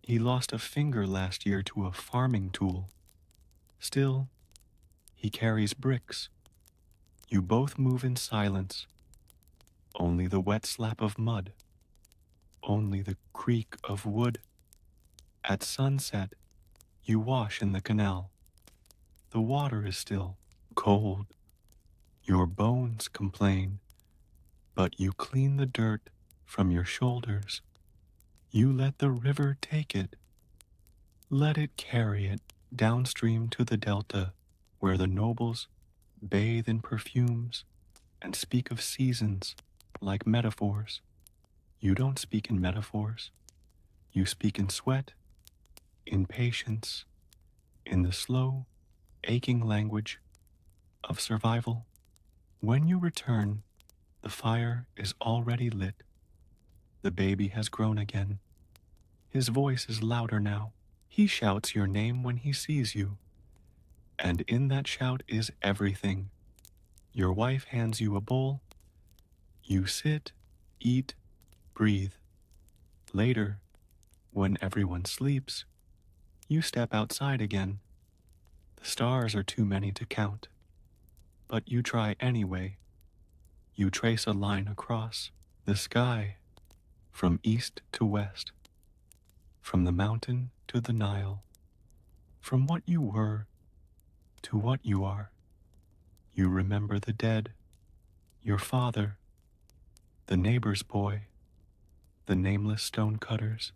He lost a finger last year to a farming tool. Still, he carries bricks. You both move in silence. Only the wet slap of mud. Only the creak of wood. At sunset, you wash in the canal. The water is still cold. Your bones complain, but you clean the dirt from your shoulders. You let the river take it. Let it carry it downstream to the delta, where the nobles bathe in perfumes and speak of seasons like metaphors. You don't speak in metaphors. You speak in sweat, in patience, in the slow aching language of survival. When you return, the fire is already lit. The baby has grown again. His voice is louder now. He shouts your name when he sees you. And in that shout is everything. Your wife hands you a bowl. You sit, eat, breathe. Later, when everyone sleeps, you step outside again. The stars are too many to count, but you try anyway. You trace a line across the sky from east to west, from the mountain to the Nile, from what you were to what you are. You remember the dead, your father, the neighbor's boy, the nameless stonecutters,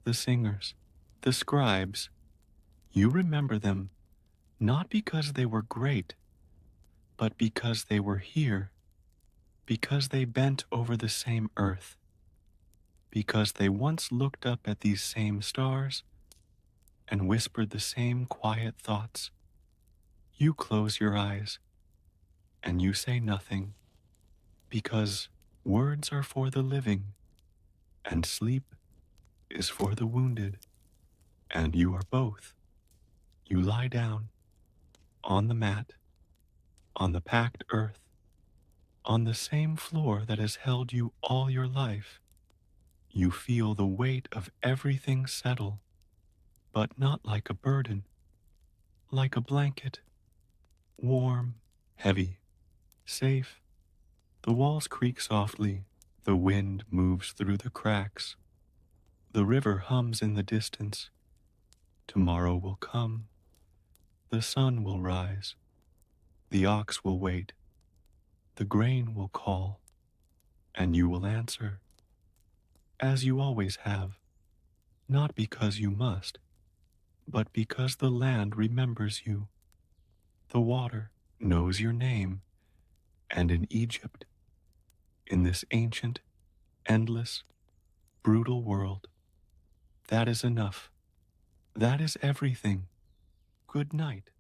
the singers, the scribes. You remember them not because they were great, but because they were here, because they bent over the same earth, because they once looked up at these same stars and whispered the same quiet thoughts. You close your eyes and you say nothing, because words are for the living and sleep is for the wounded, and you are both. You lie down on the mat, on the packed earth, on the same floor that has held you all your life. You feel the weight of everything settle, but not like a burden, like a blanket, warm, heavy, safe. The walls creak softly, the wind moves through the cracks. The river hums in the distance. Tomorrow will come. The sun will rise. The ox will wait. The grain will call. And you will answer, as you always have, not because you must, but because the land remembers you. The water knows your name. And in Egypt, in this ancient, endless, brutal world, that is enough. That is everything. Good night.